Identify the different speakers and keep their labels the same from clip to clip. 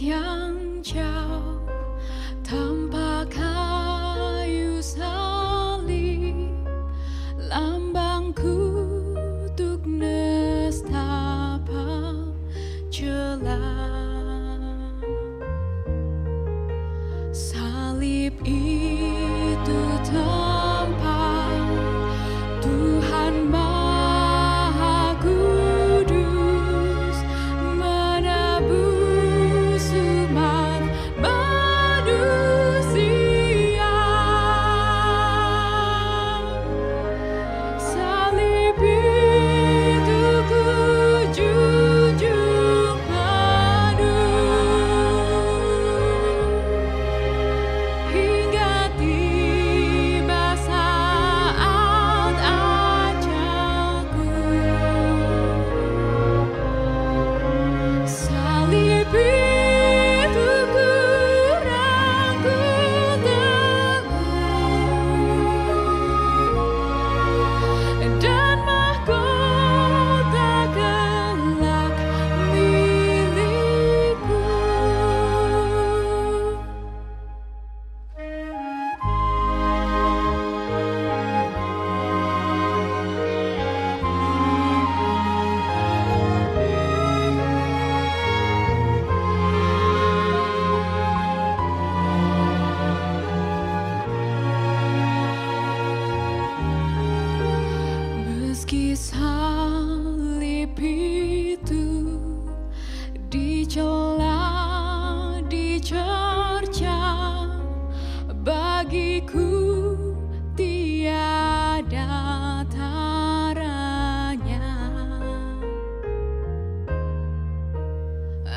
Speaker 1: yang jauh tanpa kayu salib, lambang kutuk nestapa jelas. Salib itu tempat Tuhan Maha Kudus menebus umat manusia. Salib itu ku junjung penuh hingga tiba saat ajalku. Salib itu ku rangkul teguh dan mahkota kelak milikku. Meski salib itu dicela, dicerca, bagiku tiada taranya.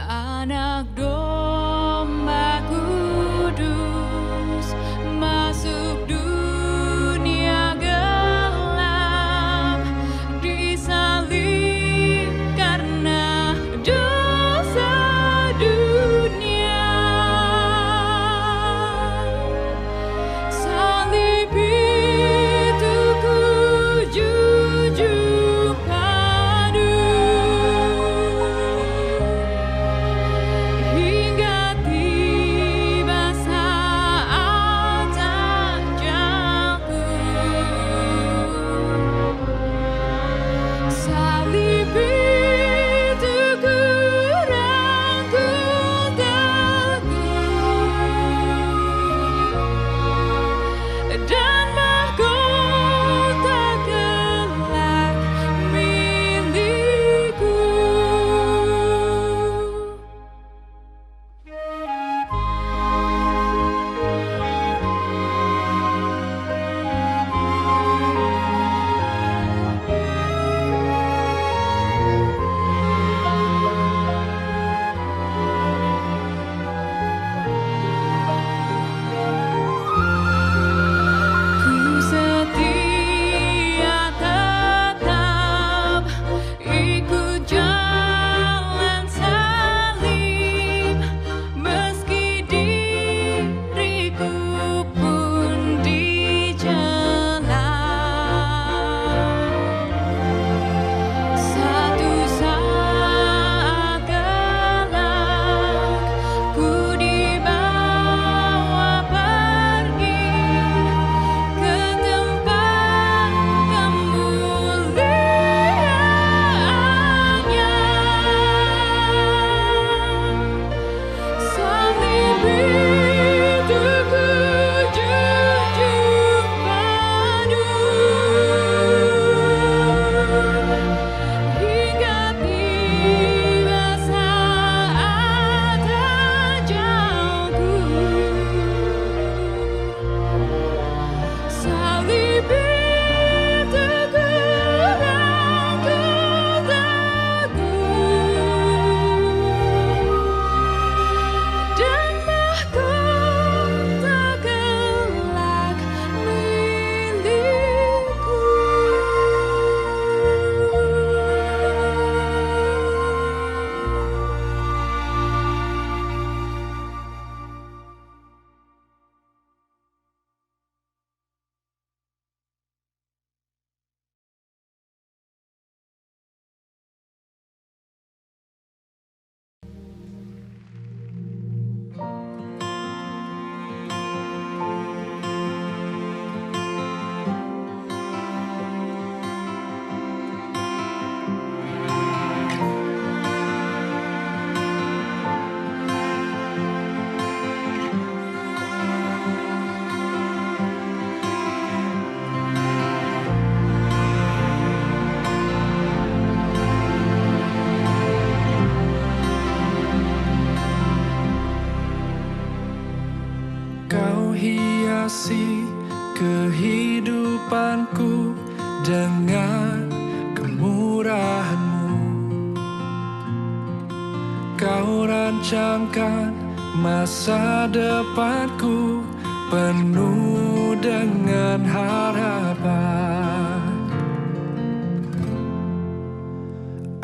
Speaker 1: Anak domba kudus masuk dunia gelap, disalib karena dosa dunia. Salib itu ku junjung penuh
Speaker 2: hiasi kehidupanku dengan kemurahan-Mu. Kau rancangkan masa depanku penuh dengan harapan.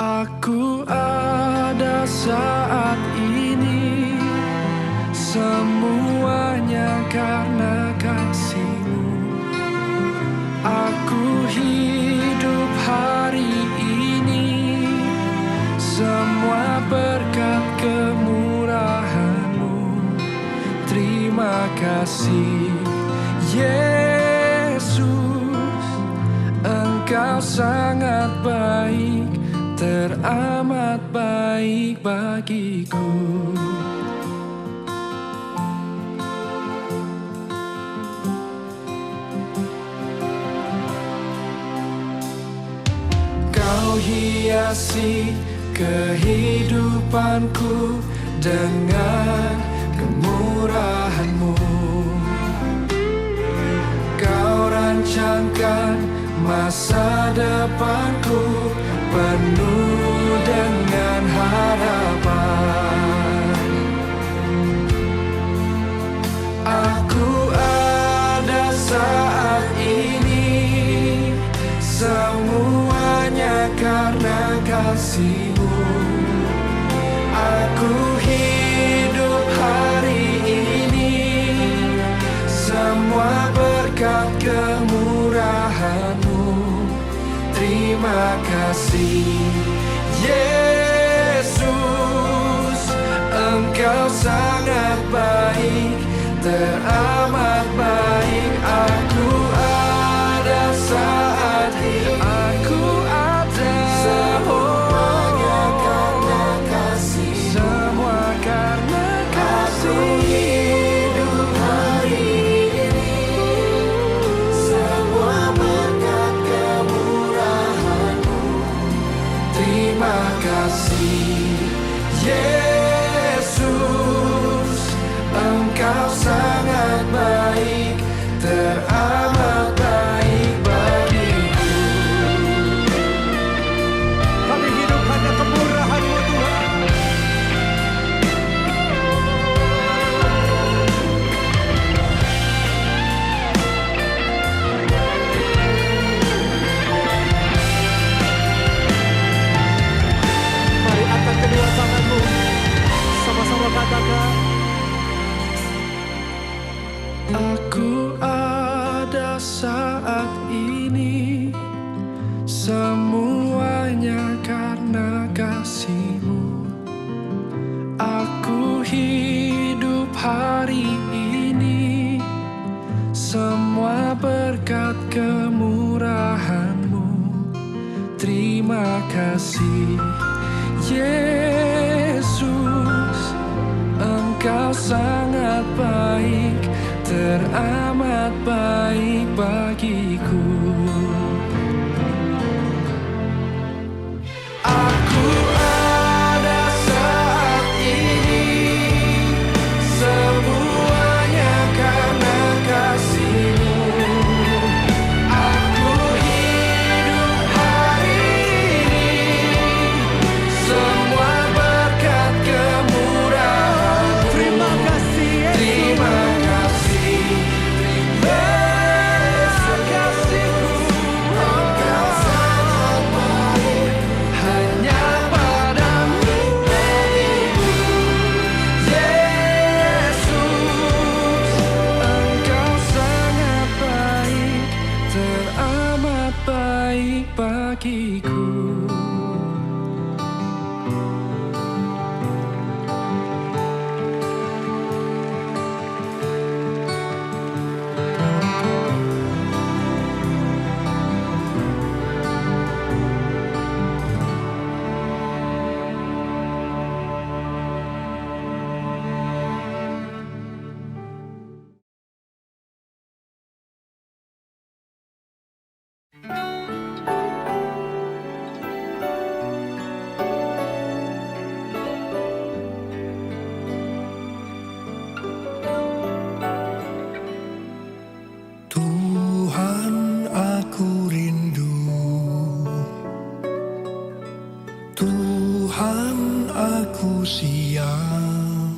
Speaker 2: Aku ada saat ini, semuanya karena kasih-Mu. Aku hidup hari ini, semua berkat kemurahan-Mu. Terima kasih Yesus, Engkau sangat baik, teramat baik bagiku. Kau hiasi kehidupanku dengan kemurahan-Mu. Kau rancangkan masa depanku penuh dengan harapan. Aku ada saat ini, semuanya karena kasih-Mu. Aku hidup hari ini, semua berkat kemurahan-Mu. Terima kasih Yesus, Engkau sangat baik, teramat baik. Aku ada saat ini, aku ada, semuanya karena kasih, semua karena kasih. Aku hidup hari ini, semua berkat kemurahan-Mu. Terima kasih Yesus, Engkau sangat baik, teramat baik bagiku.
Speaker 3: Kami hidup hanya kemurahan-Mu Tuhan. Mari angkat kedua tangan-Mu, sama-sama katakan.
Speaker 2: Aku ada saat ini, semuanya karena kasih-Mu. Aku hidup hari ini, semua berkat kemurahan-Mu. Terima kasih Yesus, Engkau sangat baik, teramat baik bagiku. Aku ada saat ini, semuanya karena kasih-Mu. Aku hidup hari ini, semua berkat kemurahan-Mu.
Speaker 3: Terima kasih Yesus.
Speaker 2: Terima kasih Yesus, Tuhan, aku siap,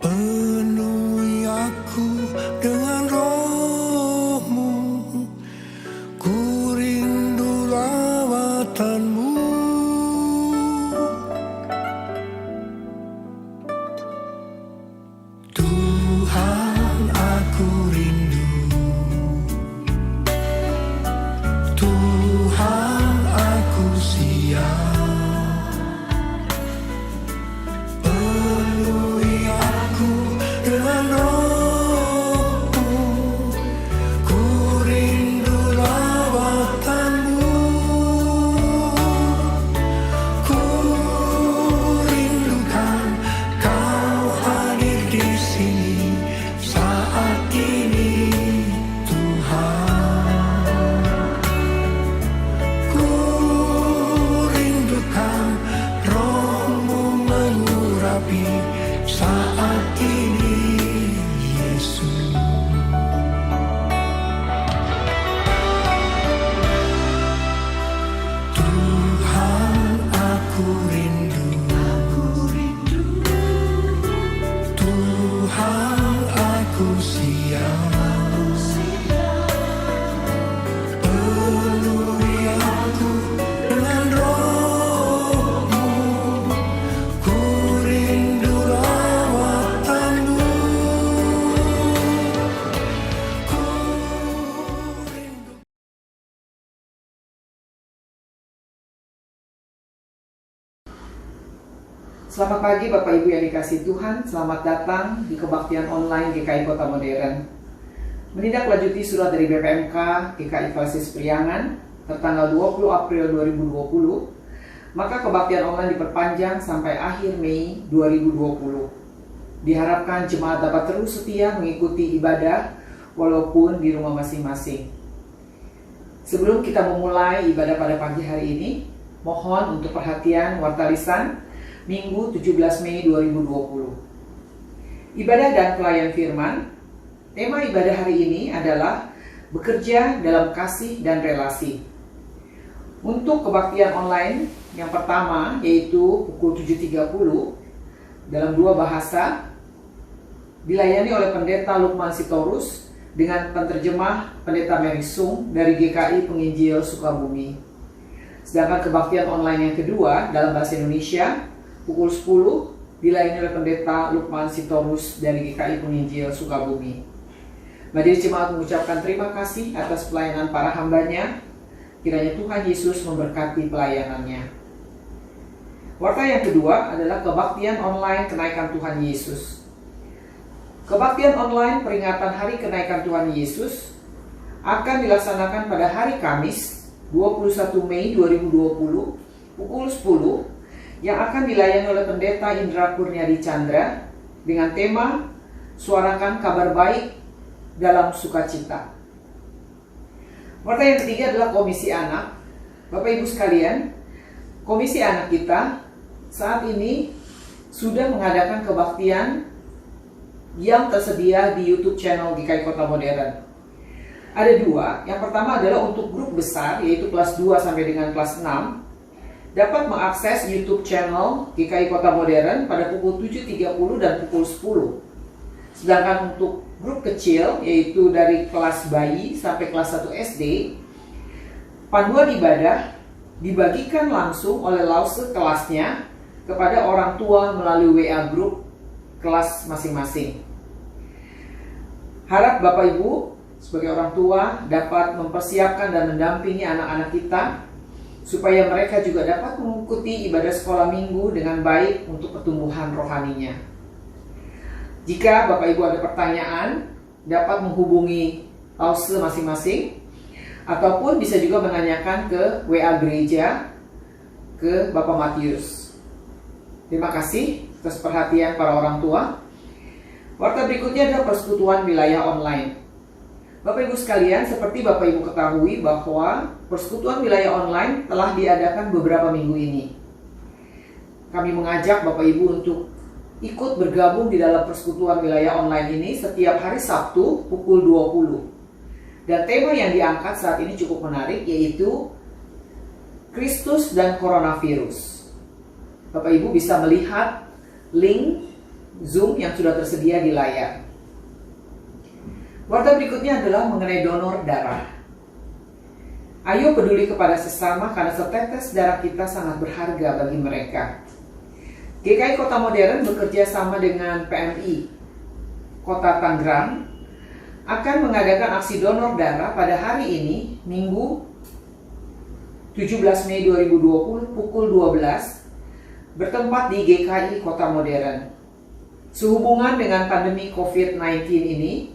Speaker 2: penuhi aku dengan roh-Mu, ku rindu lawatan-Mu. Tuhan, aku rindu, Tuhan, aku siap, penuhi aku dengan roh-Mu, ku rindu lawatan-Mu, ku rindukan Kau hadir di sini saat ini, Tuhan. Ku rindukan roh-Mu mengurapi saat ini, Yesus. Tuhan, aku rindu, Tuhan, aku siap, penuhi aku dengan roh-Mu, ku rindu lawatan-Mu, ku rindu.
Speaker 4: Selamat pagi Bapak Ibu yang dikasihi Tuhan, selamat datang di kebaktian online GKI Kota Modern. Menindaklanjuti surat dari BPMK GKI Fasis Priangan tertanggal 20 April 2020, maka kebaktian online diperpanjang sampai akhir Mei 2020. Diharapkan jemaat dapat terus setia mengikuti ibadah walaupun di rumah masing-masing. Sebelum kita memulai ibadah pada pagi hari ini, mohon untuk perhatian warta lisan Minggu 17 Mei 2020. Ibadah dan pelayan firman. Tema ibadah hari ini adalah bekerja dalam kasih dan relasi. Untuk kebaktian online yang pertama yaitu pukul 7.30 dalam dua bahasa, dilayani oleh Pendeta Lukman Sitorus dengan penterjemah Pendeta Mary Sung dari GKI Penginjil Sukabumi. Sedangkan kebaktian online yang kedua dalam bahasa Indonesia pukul 10 dilayani oleh Pendeta Lukman Sitorus dari GKI Penginjil Sukabumi. Majelis Jemaat mengucapkan terima kasih atas pelayanan para hambanya. Kiranya Tuhan Yesus memberkati pelayanannya. Warta yang kedua adalah kebaktian online kenaikan Tuhan Yesus. Kebaktian online peringatan Hari Kenaikan Tuhan Yesus akan dilaksanakan pada hari Kamis 21 Mei 2020 pukul 10 yang akan dilayani oleh Pendeta Indra Kurniadi Chandra dengan tema Suarakan Kabar Baik dalam Sukacita. Warta yang ketiga adalah Komisi Anak. Bapak Ibu sekalian, Komisi Anak kita saat ini sudah mengadakan kebaktian yang tersedia di YouTube channel GKI Kota Modern. Ada dua. Yang pertama adalah untuk grup besar, yaitu kelas 2 sampai dengan kelas 6, dapat mengakses YouTube channel GKI Kota Modern pada pukul 7.30 dan pukul 10. Sedangkan untuk grup kecil, yaitu dari kelas bayi sampai kelas 1 SD, panduan ibadah dibagikan langsung oleh lause kelasnya kepada orang tua melalui WA group kelas masing-masing. Harap Bapak Ibu sebagai orang tua dapat mempersiapkan dan mendampingi anak-anak kita supaya mereka juga dapat mengikuti ibadah sekolah minggu dengan baik untuk pertumbuhan rohaninya. Jika Bapak Ibu ada pertanyaan, dapat menghubungi lause masing-masing ataupun bisa juga menanyakan ke WA gereja ke Bapak Matius. Terima kasih atas perhatian para orang tua. Warta berikutnya adalah persekutuan wilayah online. Bapak Ibu sekalian, seperti Bapak Ibu ketahui bahwa persekutuan wilayah online telah diadakan beberapa minggu ini. Kami mengajak Bapak Ibu untuk ikut bergabung di dalam persekutuan wilayah online ini setiap hari Sabtu pukul 20. Dan tema yang diangkat saat ini cukup menarik, yaitu Kristus dan Coronavirus. Bapak Ibu bisa melihat link Zoom yang sudah tersedia di layar. Warta berikutnya adalah mengenai donor darah. Ayo peduli kepada sesama karena setetes darah kita sangat berharga bagi mereka. GKI Kota Modern bekerja sama dengan PMI Kota Tangerang akan mengadakan aksi donor darah pada hari ini, Minggu 17 Mei 2020 pukul 12 bertempat di GKI Kota Modern. Sehubungan dengan pandemi COVID-19 ini,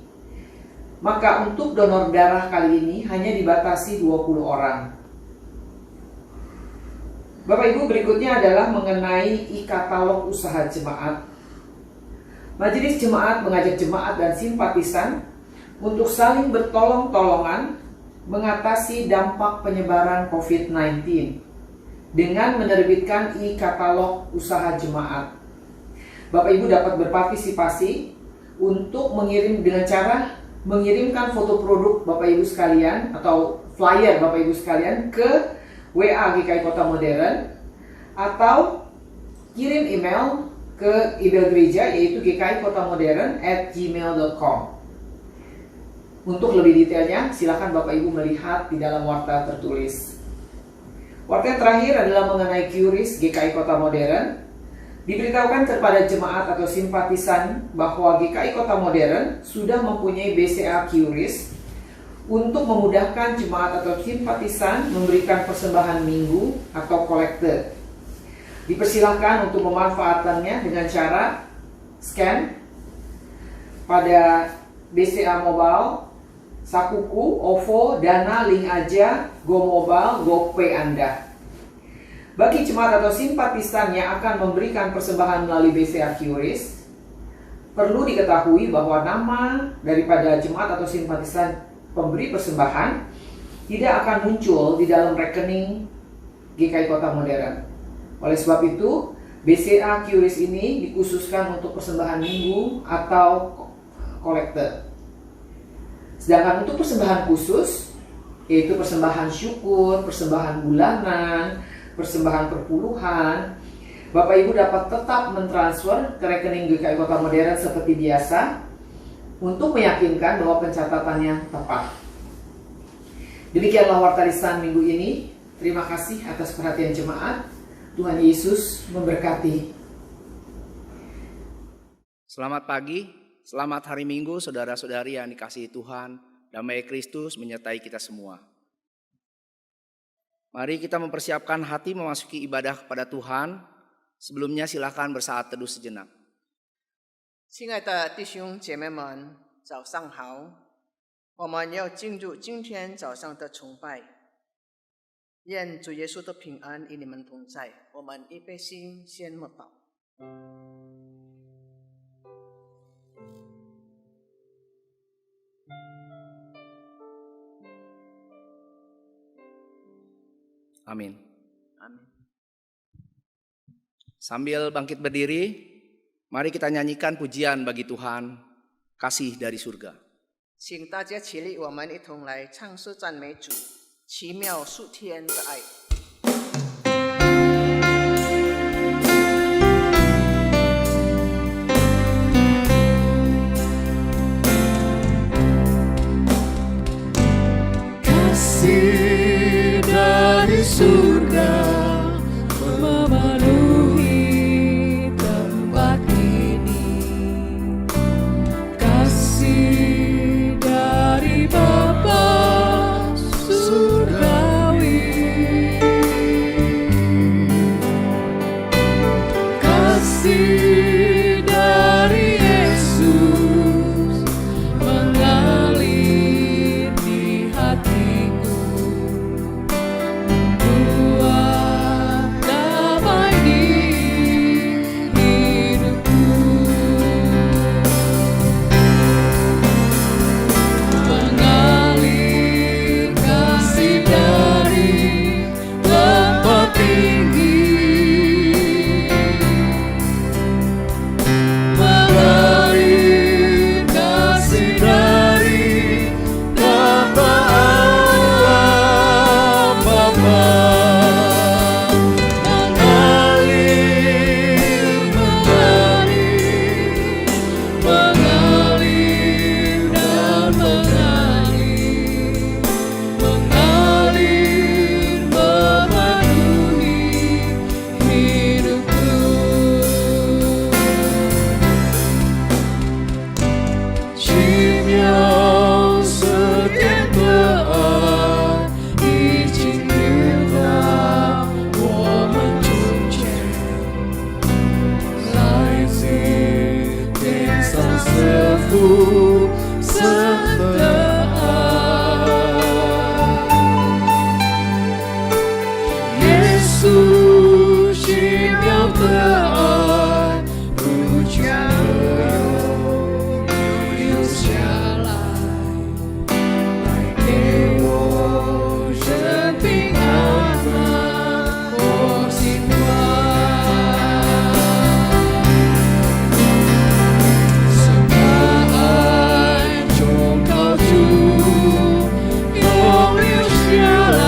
Speaker 4: maka untuk donor darah kali ini hanya dibatasi 20 orang. Bapak Ibu, berikutnya adalah mengenai e-katalog usaha jemaat. Majelis Jemaat mengajak jemaat dan simpatisan untuk saling bertolong-tolongan mengatasi dampak penyebaran COVID-19 dengan menerbitkan e-katalog usaha jemaat. Bapak Ibu dapat berpartisipasi untuk mengirim dengan cara mengirimkan foto produk Bapak Ibu sekalian atau flyer Bapak Ibu sekalian ke WA GKI Kota Modern atau kirim email ke email gereja yaitu gkikotamodern@gmail.com. Untuk lebih detailnya silakan Bapak Ibu melihat di dalam warta tertulis. Warta yang terakhir adalah mengenai QRIS GKI Kota Modern. Diberitahukan kepada jemaat atau simpatisan bahwa GKI Kota Modern sudah mempunyai BCA QRIS untuk memudahkan jemaat atau simpatisan memberikan persembahan minggu atau kolekte. Dipersilakan untuk memanfaatkannya dengan cara scan pada BCA Mobile, Sakuku, OVO, Dana, Link Aja, GoMobile, GoPay Anda. Bagi jemaat atau simpatisan yang akan memberikan persembahan melalui BCA QRIS, perlu diketahui bahwa nama daripada jemaat atau simpatisan pemberi persembahan tidak akan muncul di dalam rekening GKI Kota Modern. Oleh sebab itu, BCA QRIS ini dikhususkan untuk persembahan minggu atau kolekte. Sedangkan untuk persembahan khusus, yaitu persembahan syukur, persembahan bulanan, persembahan perpuluhan, Bapak Ibu dapat tetap mentransfer ke rekening GKI Kota Modern seperti biasa untuk meyakinkan bahwa pencatatannya tepat. Demikianlah warta lisan minggu ini. Terima kasih atas perhatian jemaat. Tuhan Yesus memberkati.
Speaker 5: Selamat pagi, selamat hari Minggu saudara-saudari yang dikasihi Tuhan. Damai Kristus menyertai kita semua. Mari kita mempersiapkan hati memasuki ibadah kepada Tuhan. Sebelumnya silakan bersaat teduh sejenak.
Speaker 6: 亲爱的弟兄姐妹们，早上好！我们要进入今天早上的崇拜。愿主耶稣的平安与你们同在。我们预备心，先默祷。
Speaker 5: Amin.
Speaker 6: Amin.
Speaker 5: Sambil bangkit berdiri, mari kita nyanyikan pujian bagi Tuhan, kasih dari surga.
Speaker 6: 请大家起立，我们一同来唱诗赞美主，奇妙数天的爱。
Speaker 2: Kasih dari surga
Speaker 1: memenuhi tempat ini. Kasih dari Bapa surgawi
Speaker 2: aku setia. Yesus 奇妙的爱如江河流下来，带给我生平安和心怀。神的爱从高处涌流下来。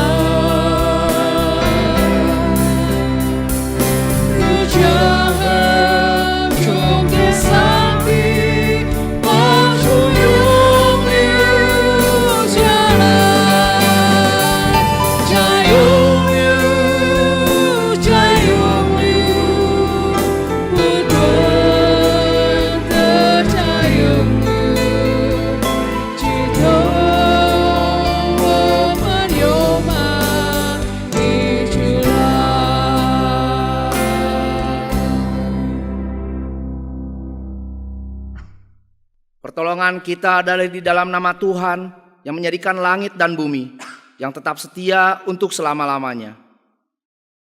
Speaker 5: Pertolongan kita adalah di dalam nama Tuhan yang menjadikan langit dan bumi, yang tetap setia untuk selama-lamanya.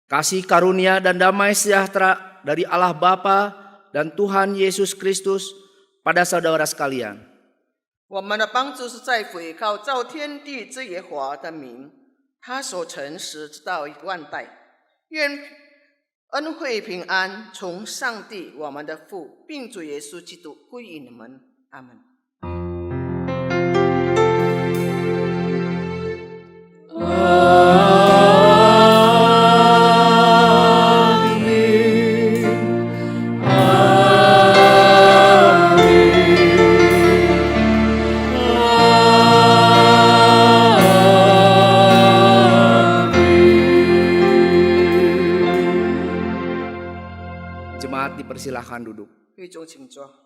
Speaker 5: Kasih karunia dan damai sejahtera dari Allah Bapa dan Tuhan Yesus Kristus pada saudara sekalian.
Speaker 6: 我们的帮助是在乎依靠造天地之耶和华的名，他所诚实直到万代。愿恩惠平安从上帝我们的父，并主耶稣基督归于你们。阿门。
Speaker 5: Jemaat dipersilahkan duduk.
Speaker 6: 会众请坐。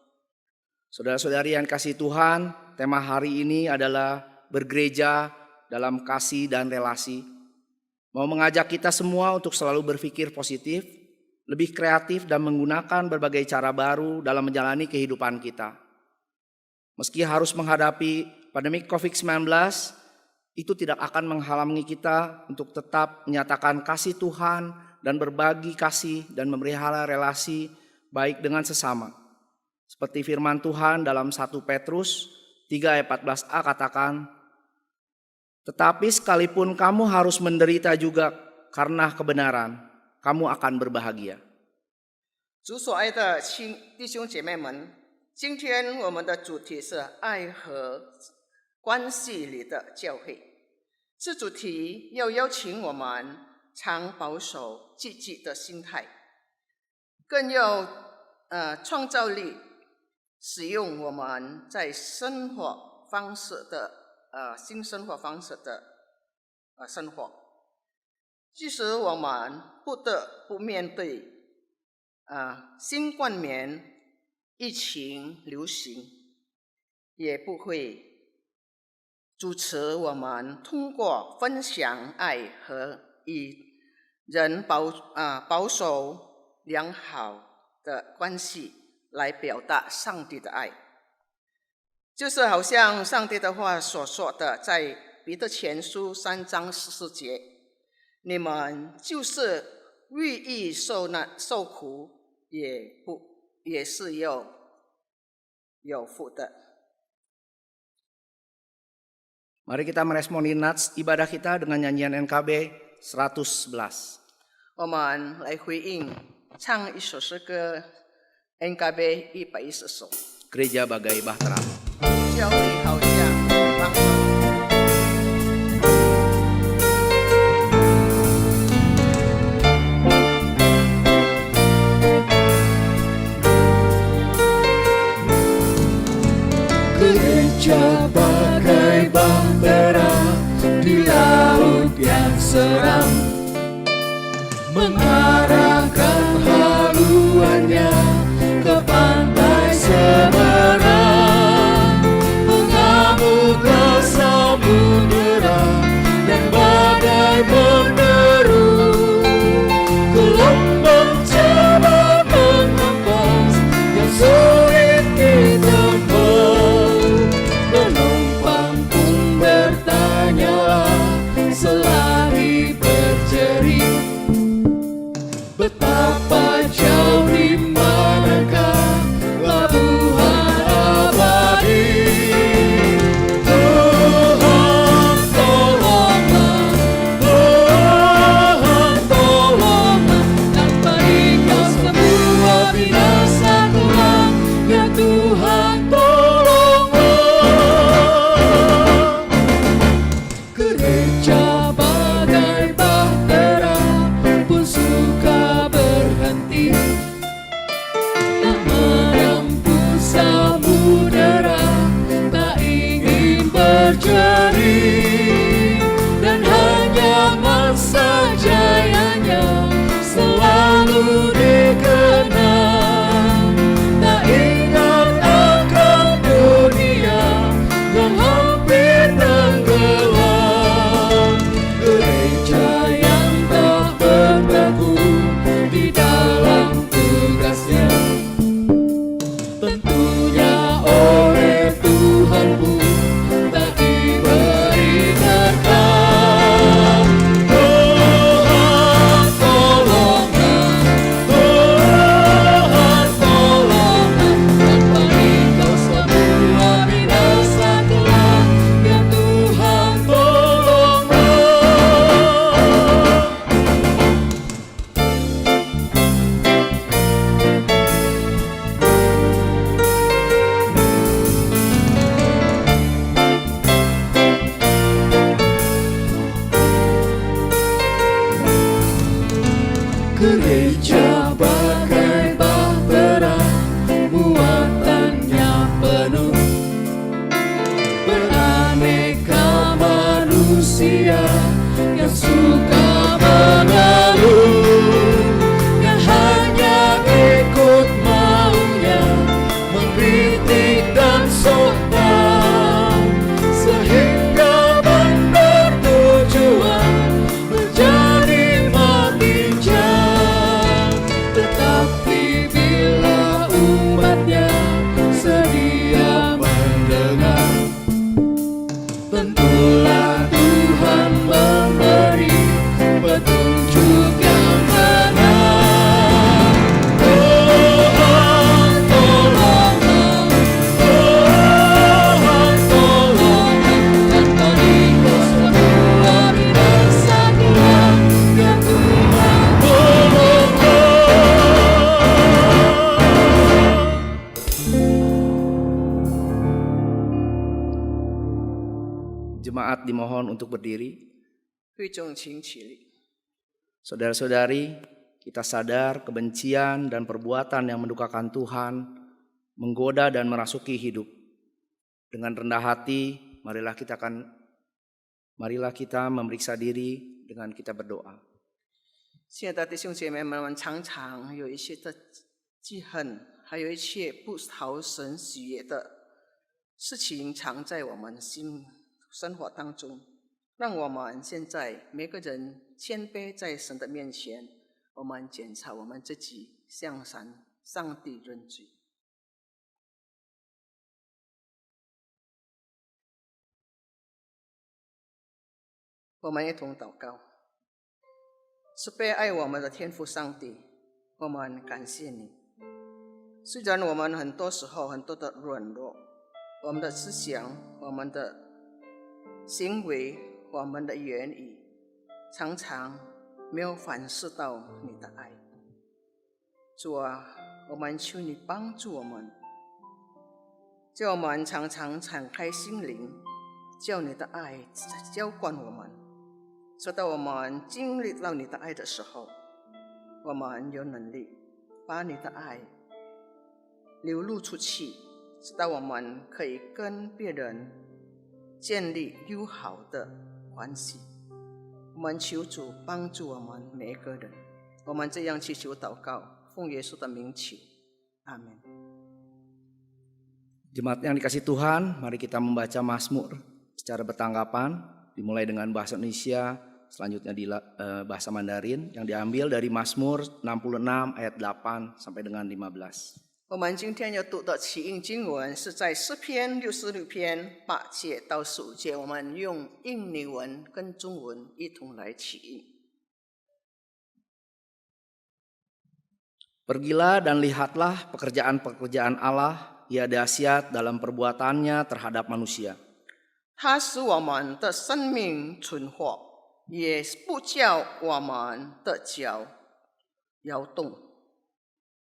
Speaker 5: Saudara-saudari yang kasih Tuhan, tema hari ini adalah bergereja dalam kasih dan relasi. Mau mengajak kita semua untuk selalu berpikir positif, lebih kreatif dan menggunakan berbagai cara baru dalam menjalani kehidupan kita. Meski harus menghadapi pandemi COVID-19, itu tidak akan menghalangi kita untuk tetap menyatakan kasih Tuhan dan berbagi kasih dan memelihara relasi baik dengan sesama. Seperti firman Tuhan dalam 1 Petrus 3 ayat 14a katakan, tetapi sekalipun kamu harus menderita juga karena kebenaran, kamu akan berbahagia.
Speaker 6: 主所爱的弟兄姐妹们，今天我们的主题是爱和关系里的教会。这主题要邀请我们常保守积极的心态，更要创造力。 使用我们在生活方式的新生活方式的生活，即使我们不得不面对新冠肺疫情流行，也不会阻止我们通过分享爱和与人保守良好的关系。 来表达上帝的爱，就是好像上帝的话所说的，在彼得前书3章14节，你们就是愿意受苦，也是有福的。
Speaker 5: Mari kita meresponi nats ibadah kita dengan nyanyian NKB 111.
Speaker 6: 我们来回应，唱一首诗歌。 NKB 110首
Speaker 5: Gereja Bagai Bahtera.
Speaker 6: 教会好像帮手。
Speaker 2: Gereja bagai bahtera di laut yang seram, mengarahkan haluannya ke pantai seberang, mengambil Betapa jauh di manakah pelabuhan abadi. Tuhan tolonglah, Tuhan tolonglah, tanpa Engkau semua binasa telah. Ya Tuhan tolonglah. Gereja bagai bahtera pun suka berhenti, tak menempuh samudera, tak ingin berjeri, dan hanya masa jayanya selalu dikenang. Tak ingat akan dunia yang hampir tenggelam. Gereja yang tak berlaku di dalam tugasnya, tentunya oleh Tuhan pun tak diberi berkat. Tuhan tolonglah, Tuhan tolonglah, tanpa Engkau semua binasa telah. Ya Tuhan tolonglah. Gereja bagai bahtera, muatannya penuh, beraneka manusia yang suka mengeluh, yang hanya ikut maunya, mengkritik dan sombong, sehingga benar tujuan menjadi mati jam. Tetapi bila umatnya sedia mendengar, tentulah Tuhan memberi petunjuk yang benar. Tuhan tolonglah, Tuhan tolonglah, tanpa Engkau semua binasa telah. Ya Tuhan tolonglah.
Speaker 5: Jemaat dimohon untuk berdiri.
Speaker 6: 会众请起立。
Speaker 5: Saudara-saudari, kita sadar kebencian dan perbuatan yang mendukakan Tuhan menggoda dan merasuki hidup. Dengan rendah hati, marilah kita memeriksa diri dengan kita berdoa.
Speaker 6: 亲爱的弟兄姐妹们，我们常常有一些的记恨，还有一切不讨神喜悦的事情藏在我们生活当中。让我们现在每个人谦卑在神的面前，我们检查我们自己，向上帝认罪。我们一同祷告。慈悲爱我们的天父上帝，我们感谢你。虽然我们很多时候很多的软弱，我们的思想、我们的行为、我们的言语，常常没有反思到你的爱。主啊，我们求你帮助我们，叫我们常常敞开心灵，叫你的爱浇灌我们，直到我们经历到你的爱的时候，我们有能力把你的爱流露出去，直到我们可以跟别人建立友好的关系。我们求主帮助我们每一个人，我们这样祈求祷告，奉耶稣的名求，阿门。
Speaker 5: Jemaat yang dikasih Tuhan, mari kita membaca Mazmur secara bertanggapan, dimulai dengan bahasa Indonesia, selanjutnya di bahasa Mandarin, yang diambil dari Mazmur 66 ayat 8 sampai dengan 15.
Speaker 6: 我们今天要读的起印经文是在诗篇66篇8节到15节，我们用印尼文跟中文一同来起印。
Speaker 5: Pergilah dan lihatlah pekerjaan-pekerjaan Allah, ia dahsyat dalam perbuatannya terhadap manusia.
Speaker 6: 他使我们的生命存活，也不叫我们的脚摇动。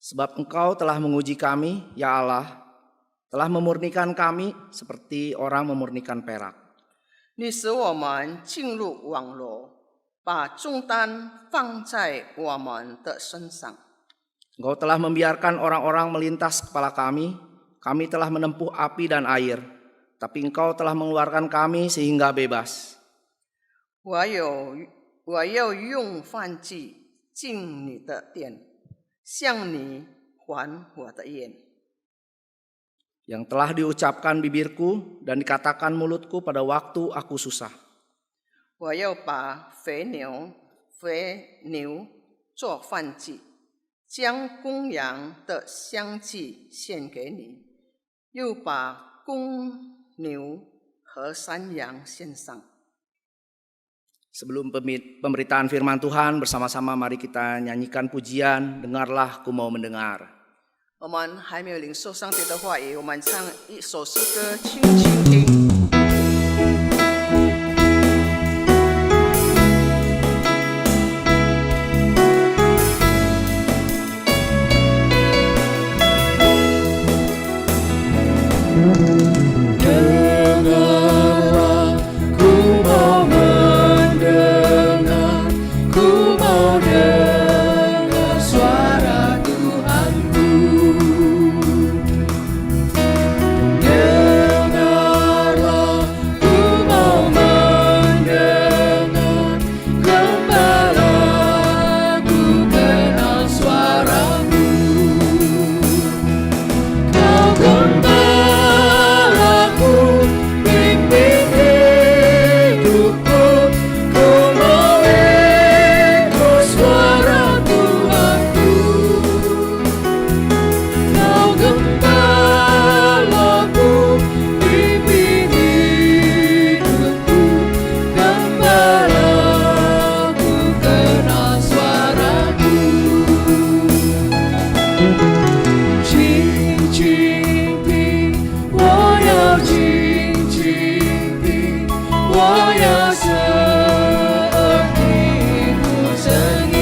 Speaker 5: Sebab Engkau telah menguji kami, ya Allah, telah memurnikan kami seperti orang memurnikan perak.
Speaker 6: 你使我们进入网罗，把重担放在我们的身上。
Speaker 5: Engkau telah membiarkan orang-orang melintas kepala kami telah menempuh api dan air, tapi Engkau telah mengeluarkan kami sehingga bebas.
Speaker 6: 我要用燔祭进你的殿，向你还我的愿。
Speaker 5: Yang telah diucapkan bibirku dan dikatakan mulutku pada waktu aku susah.
Speaker 6: 我要把肥牛做燔祭，将公羊的香祭献给你，又把公牛和山羊献上。
Speaker 5: Sebelum pemberitaan firman Tuhan, bersama-sama mari kita nyanyikan pujian, dengarlah ku mau mendengar.
Speaker 6: 我们还没有领受上帝的话语，我们唱一首诗歌，轻轻听。
Speaker 2: Dengarlah, ku mau mendengar, ku mau dengar suara Tuhanku. Dengarlah, ku mau mendengar, gembala ku kenal suaramu. Kau gembalaku, pimpin hidupku, ku mau ikut suara Tuhanku. Kau gembalaku, pimpin hidupku, gembalaku kenal suaramu. 静静听，我要静静听，我要侧耳听你声音。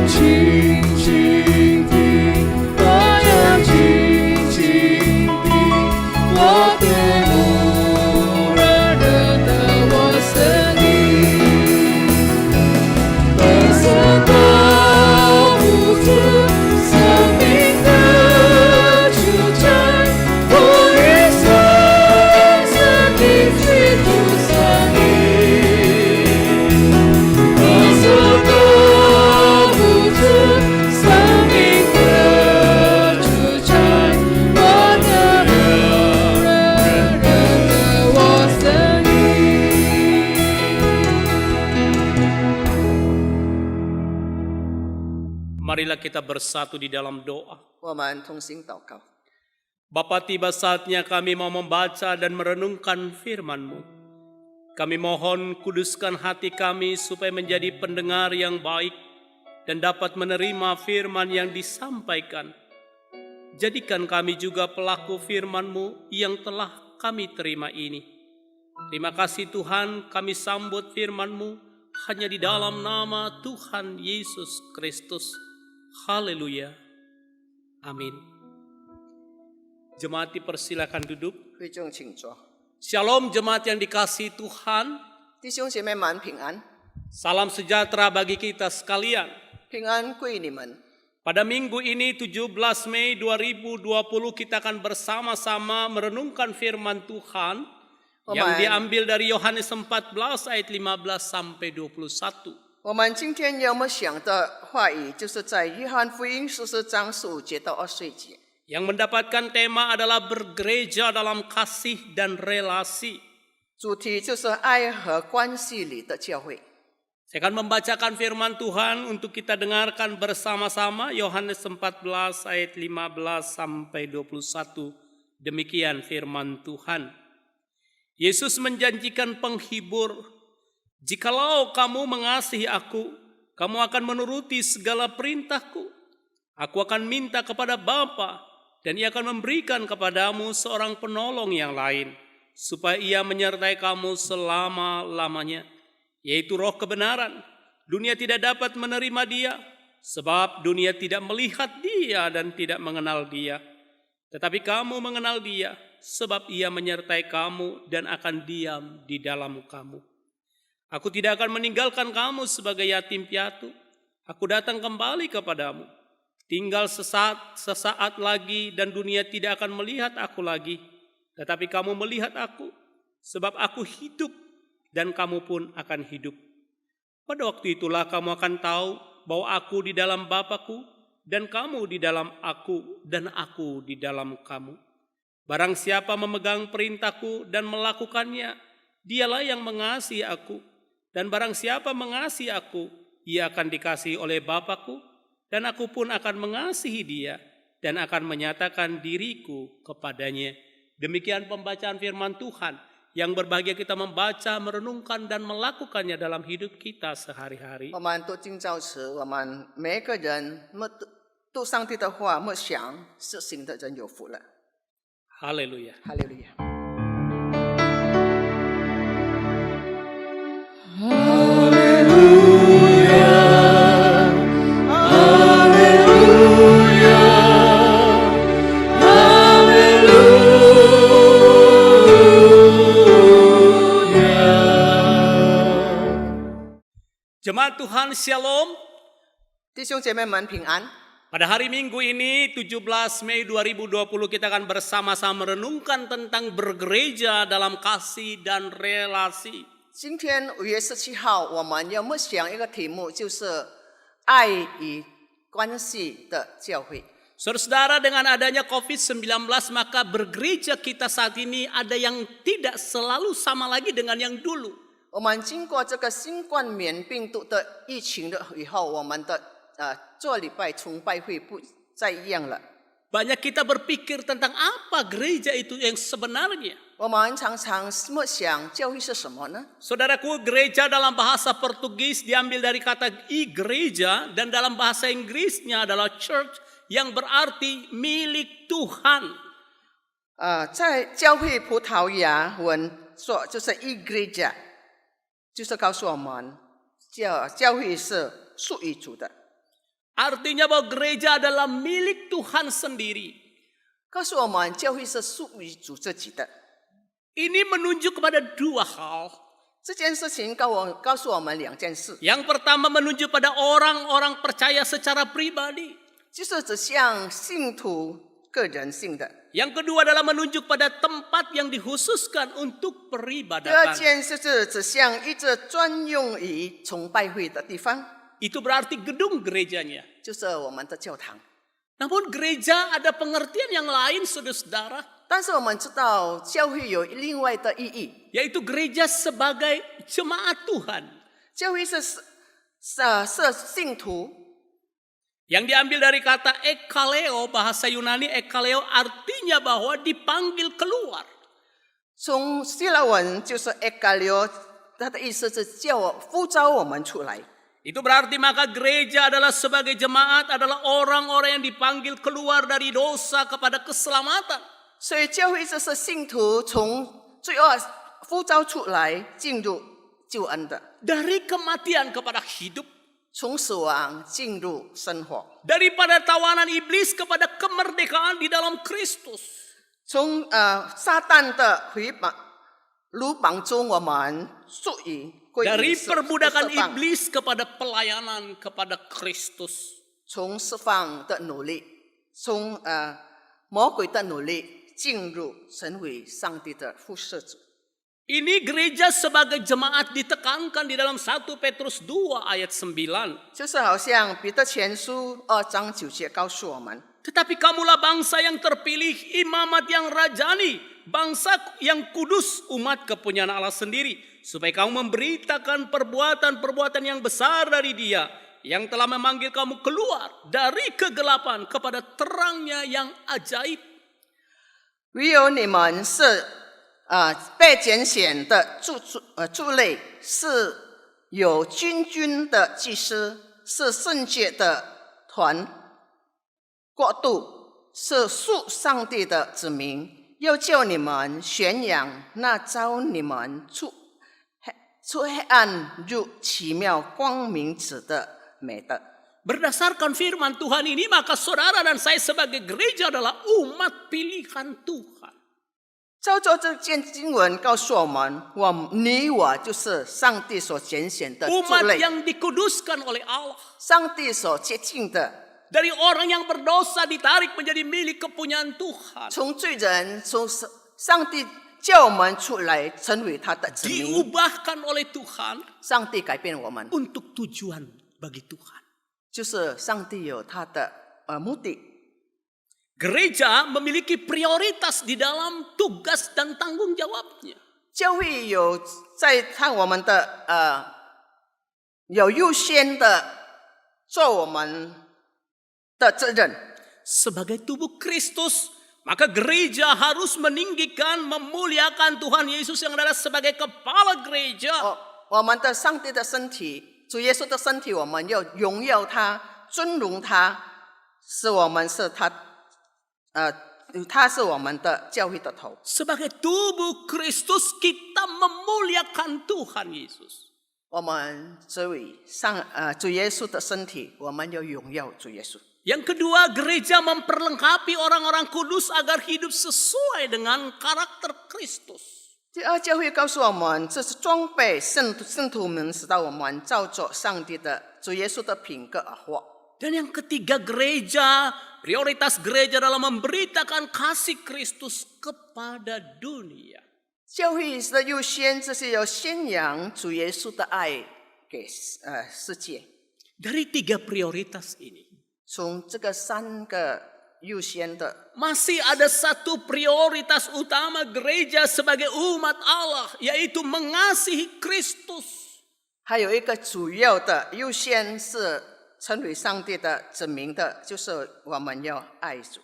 Speaker 2: 静静听，我要静静听，我对牧人认得我声音。白色的胡子，生命的主宰，我一生是你基督生命。白色的胡子，生命的主宰，我的人认得我声音。
Speaker 3: Marilah kita bersatu di dalam doa.
Speaker 6: 我们同心祷告。
Speaker 3: Bapa, tiba saatnya kami mau membaca dan merenungkan firman-Mu. Kami mohon kuduskan hati kami supaya menjadi pendengar yang baik dan dapat menerima firman yang disampaikan. Jadikan kami juga pelaku firman-Mu yang telah kami terima ini. Terima kasih Tuhan, kami sambut firman-Mu hanya di dalam nama Tuhan Yesus Kristus. Haleluya. Amin. Jemaat dipersilakan duduk.
Speaker 6: 会众请坐，
Speaker 3: Shalom jemaat yang dikasihi Tuhan.
Speaker 6: 弟兄姐妹们平安，
Speaker 3: Salam sejahtera bagi kita sekalian.
Speaker 6: 平安归你们。
Speaker 3: Pada minggu ini 17 Mei 2020 kita akan bersama-sama merenungkan firman Tuhan yang diambil dari Yohanes 14 ayat 15 sampai 21.
Speaker 6: 我们今天要默想的话语，就是在约翰福音14章15节到20节。
Speaker 3: Yang mendapatkan tema adalah bergereja dalam kasih dan relasi.
Speaker 6: 主题就是爱和关系里的教会。
Speaker 3: Saya akan membacakan firman Tuhan untuk kita dengarkan bersama-sama. Yohanes 14 ayat 15 sampai 21. Demikian firman Tuhan. Yesus menjanjikan penghibur. Jikalau kamu mengasihi aku, kamu akan menuruti segala perintahku. Aku akan minta kepada Bapa, dan Ia akan memberikan kepadamu seorang penolong yang lain, supaya Ia menyertai kamu selama-lamanya, yaitu Roh kebenaran. Dunia tidak dapat menerima Dia, sebab dunia tidak melihat Dia dan tidak mengenal Dia. Tetapi kamu mengenal Dia, sebab Ia menyertai kamu dan akan diam di dalam kamu. Aku tidak akan meninggalkan kamu sebagai yatim piatu. Aku datang kembali kepadamu. Tinggal sesaat lagi dan dunia tidak akan melihat aku lagi. Tetapi kamu melihat aku, sebab aku hidup dan kamu pun akan hidup. Pada waktu itulah kamu akan tahu bahwa aku di dalam Bapa-Ku dan kamu di dalam aku dan aku di dalam kamu. Barang siapa memegang perintahku dan melakukannya, dialah yang mengasihi aku. Dan barang siapa mengasihi aku, ia akan dikasihi oleh Bapa-Ku, dan aku pun akan mengasihi dia dan akan menyatakan diriku kepadanya. Demikian pembacaan firman Tuhan yang berbahagia kita membaca, merenungkan dan melakukannya dalam hidup kita sehari-hari.
Speaker 6: 我们读经教词，我们每一个人读上帝的话，默想实行的人有福了。
Speaker 3: Haleluya.
Speaker 6: 哈利路亚。
Speaker 3: Jemaat Tuhan Shalom.
Speaker 6: 弟兄姐妹们平安。
Speaker 3: Pada hari Minggu ini 17 Mei 2020 kita akan bersama-sama merenungkan tentang bergereja dalam kasih dan relasi.
Speaker 6: 今天5月17号，我们要默想一个题目，就是爱与关系的教会。
Speaker 3: Saudara-saudara, dengan adanya COVID-19 maka bergereja kita saat ini ada yang tidak selalu sama lagi dengan yang dulu.
Speaker 6: 我们经过这个新冠冕病毒的疫情的以后，我们的做礼拜崇拜会不再一样了。
Speaker 3: Banyak kita berpikir tentang apa gereja itu yang sebenarnya.
Speaker 6: 我们常常默想教会是什么呢？
Speaker 3: Saudaraku, gereja dalam bahasa Portugis diambil dari kata igreja dan dalam bahasa Inggrisnya adalah church yang berarti milik Tuhan.
Speaker 6: 在教会葡萄牙文说就是 igreja， 就是告诉我们教会是属于主的。
Speaker 3: Artinya bahwa gereja adalah milik Tuhan sendiri.
Speaker 6: 告诉我们教会是属于主自己的。
Speaker 3: Ini menunjuk kepada dua hal.
Speaker 6: 这件事情告诉我们两件事，
Speaker 3: Yang pertama menunjuk pada orang-orang percaya secara pribadi.
Speaker 6: 就是指向信徒个人性的。
Speaker 3: Yang kedua adalah menunjuk pada tempat yang dikhususkan untuk
Speaker 6: 第二
Speaker 3: peribadatan.
Speaker 6: 件事是指向一个专用于崇拜会的地方，
Speaker 3: Itu berarti gedung gerejanya.
Speaker 6: 就是我们的教堂。
Speaker 3: Namun gereja ada pengertian yang lain, saudara-saudara.
Speaker 6: 但是我们知道教会有另外的意义，
Speaker 3: Yaitu gereja sebagai jemaat Tuhan.
Speaker 6: 教会是信徒。
Speaker 3: Yang diambil dari kata ekaleo, bahasa Yunani ekaleo artinya bahwa dipanggil keluar.
Speaker 6: 从希腊文就是 ekaleo， 它的意思是呼召我们出来。
Speaker 3: Itu berarti maka gereja adalah sebagai jemaat adalah orang-orang yang dipanggil keluar dari dosa kepada keselamatan.
Speaker 6: 所以教会就是信徒从罪恶呼召出来，进入救恩的，
Speaker 3: Dari kematian kepada hidup.
Speaker 6: 从死亡进入生活，
Speaker 3: Daripada tawanan iblis kepada kemerdekaan di dalam Kristus.
Speaker 6: 从撒旦的鲁绑中，我们属于归于
Speaker 3: Dari
Speaker 6: 释
Speaker 3: perbudakan
Speaker 6: 释放，
Speaker 3: iblis kepada pelayanan kepada Kristus.
Speaker 6: 从释放的努力，从魔鬼的努力进入成为上帝的服侍者。
Speaker 3: Ini gereja sebagai jemaat ditekankan di dalam 1 Petrus 2 ayat 9.
Speaker 6: 就是好像彼得前书2章9节告诉我们，
Speaker 3: Tetapi kamulah bangsa yang terpilih, imamat yang rajani, bangsa yang kudus, umat kepunyaan Allah sendiri, supaya kamu memberitakan perbuatan-perbuatan yang besar dari Dia, yang telah memanggil kamu keluar dari kegelapan kepada terangnya yang ajaib.
Speaker 6: 唯有你们是被拣选的族类，是有君君的祭司，是圣洁的团，国度是属上帝的子民，又叫你们宣扬那召你们出黑暗入奇妙光明者的美德。
Speaker 3: Berdasarkan firman Tuhan ini, maka saudara dan saya sebagai gereja adalah umat pilihan Tuhan.
Speaker 6: 照着这件经文告诉我们，你我就是上帝所拣选的族
Speaker 3: Umat
Speaker 6: 类，
Speaker 3: yang dikuduskan oleh Allah.
Speaker 6: 上帝所接近的，
Speaker 3: Dari orang yang berdosa ditarik menjadi milik kepunyaan Tuhan.
Speaker 6: 从罪人，从上帝叫我们出来，成为他的子民。
Speaker 3: Diubahkan oleh Tuhan
Speaker 6: 上帝改变我们，
Speaker 3: untuk tujuan bagi Tuhan.
Speaker 6: 就是上帝有他的目的。
Speaker 3: Gereja memiliki prioritas di dalam tugas dan tanggung jawabnya.
Speaker 6: 教会有在看我们的有优先的做我们的责任。
Speaker 3: Sebagai tubuh Kristus, maka gereja harus meninggikan, memuliakan Tuhan Yesus yang adalah sebagai kepala gereja.
Speaker 6: 我们的上帝的身体，主耶稣的身体，我们要荣耀他，尊荣他，是我们是他，他是我们的教会的头。
Speaker 3: Sebagai tubuh Kristus, kita memuliakan Tuhan Yesus.
Speaker 6: 我们作为主耶稣的身体，我们要荣耀主耶稣。
Speaker 3: Yang kedua, gereja memperlengkapi orang-orang kudus agar hidup sesuai dengan karakter Kristus.
Speaker 6: 第二，教会告诉我们，这是装备圣徒们，使到我们照着上帝的主耶稣的品格而活。
Speaker 3: Dan yang ketiga, gereja, prioritas gereja adalah memberitakan kasih Kristus kepada dunia.
Speaker 6: 教会的优先，这是要宣扬主耶稣的爱给世界。
Speaker 3: Dari tiga prioritas ini,
Speaker 6: 从这个三个优先的，
Speaker 3: masih ada satu prioritas utama gereja sebagai umat Allah, yaitu mengasihi Kristus.
Speaker 6: 还有一个主要的优先是成为上帝的子民的，就是我们要爱主。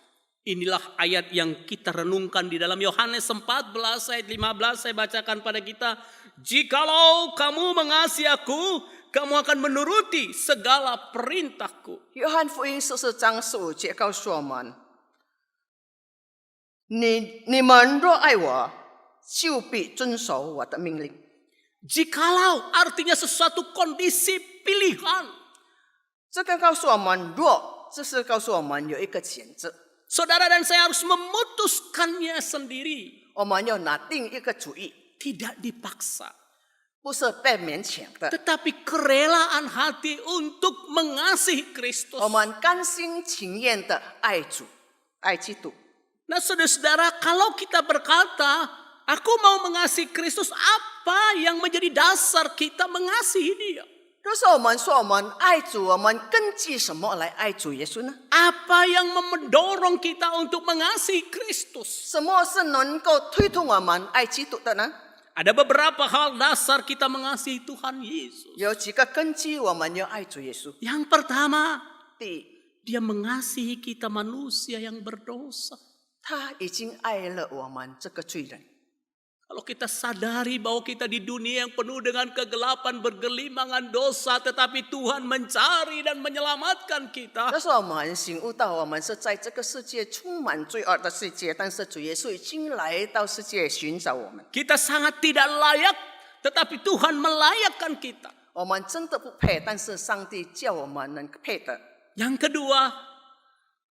Speaker 3: Inilah ayat yang kita renungkan di dalam Yohanes 14 ayat 15, saya bacakan pada kita. Jikalau kamu mengasihi aku, kamu akan menuruti segala perintahku.
Speaker 6: 约翰福音14章15节告诉我们：你们若爱我，就必遵守我的命令。
Speaker 3: Jikalau artinya sesuatu kondisi pilihan.
Speaker 6: 这个告诉我们，若这是告诉我们有一个选择，
Speaker 3: Saudara dan saya harus memutuskannya sendiri.
Speaker 6: 我们要拿定一个主意，
Speaker 3: Tidak dipaksa.
Speaker 6: 不是被勉强的。
Speaker 3: Tetapi kerelaan hati untuk mengasihi Kristus.
Speaker 6: 我们甘心情愿的爱主，爱基督。
Speaker 3: Nah saudara-saudara, kalau kita berkata, aku mau mengasihi Kristus, apa yang menjadi dasar kita mengasihi dia?
Speaker 6: 若是我们说我们爱主，我们根据什么来爱主耶稣呢？
Speaker 3: Apa yang mendorong kita untuk mengasihi Kristus?
Speaker 6: 什么是能够推动我们爱基督的呢？
Speaker 3: Ada beberapa hal dasar kita mengasihi Tuhan Yesus.
Speaker 6: 有几个根基我们要爱主耶稣。
Speaker 3: Yang pertama,
Speaker 6: 第一，
Speaker 3: dia mengasihi kita manusia yang berdosa.
Speaker 6: 他已经爱了我们这个罪人。
Speaker 3: Kalau kita sadari bahwa kita di dunia yang penuh dengan kegelapan, bergelimangan dosa, tetapi Tuhan mencari dan menyelamatkan kita.
Speaker 6: 但是我们醒悟到，我们是在这个世界充满罪恶的世界，但是主耶稣已经来到世界寻找我们。
Speaker 3: Kita sangat tidak layak, tetapi Tuhan melayakkan kita.
Speaker 6: 我们真的不配，但是上帝叫我们能配的。
Speaker 3: Yang kedua,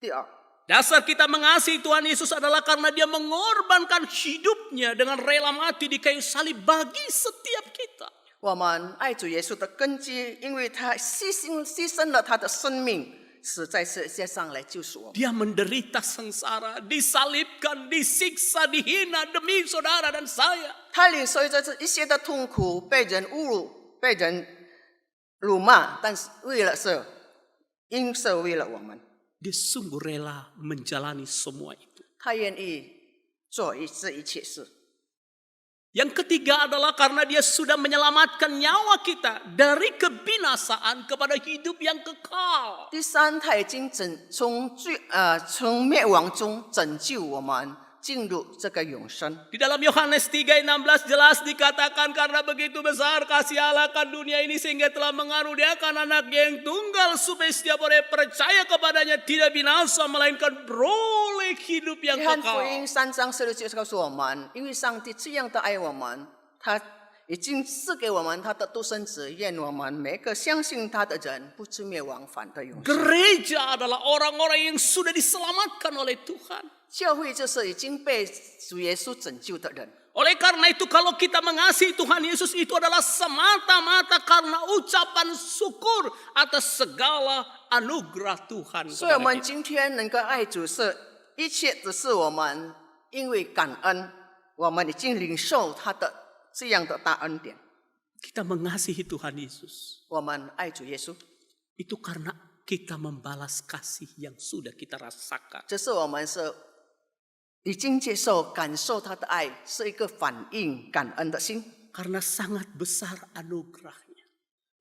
Speaker 6: 第二，
Speaker 3: dasar kita mengasihi Tuhan Yesus adalah karena dia mengorbankan hidupnya dengan rela mati di kayu salib bagi setiap kita.
Speaker 6: 我们爱主耶稣的根基，因为他牺牲了他的生命，死在世界上来救赎我们。
Speaker 3: Dia menderita sengsara, disalibkan, disiksa, dihina demi saudara dan saya.
Speaker 6: 他领受着这一些的痛苦，被人侮辱，被人辱骂，但是因是为了我们，
Speaker 3: Dia sungguh rela menjalani semua itu.
Speaker 6: 他愿意做这一切事。
Speaker 3: Yang ketiga adalah karena dia sudah menyelamatkan nyawa kita dari kebinasaan kepada hidup yang kekal.
Speaker 6: 第三，他已经从灭亡中拯救我们，进入这个永生。
Speaker 3: Di dalam Yohanes 3:16 jelas dikatakan karena begitu besar kasih Allah akan dunia ini sehingga telah mengaruniakan anaknya yang tunggal supaya setiap orang yang percaya kepadanya tidak binasa melainkan beroleh hidup yang
Speaker 6: 约翰福
Speaker 3: kekal.
Speaker 6: 音3章16节告诉我们，因为上帝这样的爱我们，他已经赐给我们他的独生子，愿我们每个相信他的人不至灭亡，反得永生。
Speaker 3: Gereja adalah orang-orang yang sudah diselamatkan oleh Tuhan.
Speaker 6: 教会就是已经被主耶稣拯救的人。
Speaker 3: Oleh karena itu kalau kita mengasihi Tuhan Yesus itu adalah semata-mata karena ucapan syukur atas segala anugerah Tuhan
Speaker 6: 所以我
Speaker 3: kepada
Speaker 6: 们
Speaker 3: kita.
Speaker 6: 今天能够爱主，是一切只是我们因为感恩，我们已经领受他的这样的大恩典。
Speaker 3: Kita mengasihi Tuhan Yesus
Speaker 6: 我们爱主耶稣，
Speaker 3: itu karena kita membalas kasih yang sudah kita rasakan.
Speaker 6: 这是我们是已经接受、感受他的爱，是一个反应感恩的心，
Speaker 3: Karena sangat besar anugerahnya.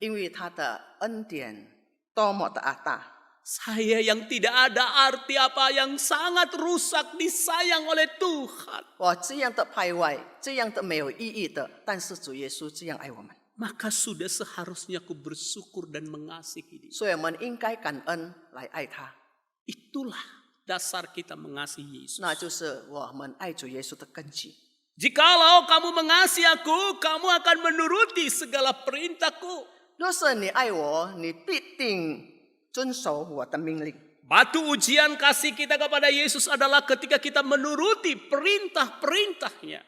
Speaker 6: 因为他的恩典多么的大。
Speaker 3: Saya yang tidak ada arti apa yang sangat rusak disayang oleh Tuhan.
Speaker 6: 我这样的败坏，这样的没有意义的，但是主耶稣这样爱我们，
Speaker 3: Maka sudah seharusnya aku bersyukur dan mengasihi dia.
Speaker 6: 所以我们应该感恩来爱他。
Speaker 3: Itulah dasar kita mengasihi Yesus.
Speaker 6: 那就是我们爱主耶稣的根基。
Speaker 3: Jikalau kamu mengasihi aku, kamu akan menuruti segala perintahku.
Speaker 6: 若是你爱我，你必定遵守我的命令。
Speaker 3: Batu ujian kasih kita kepada Yesus adalah ketika kita menuruti perintah-perintahnya.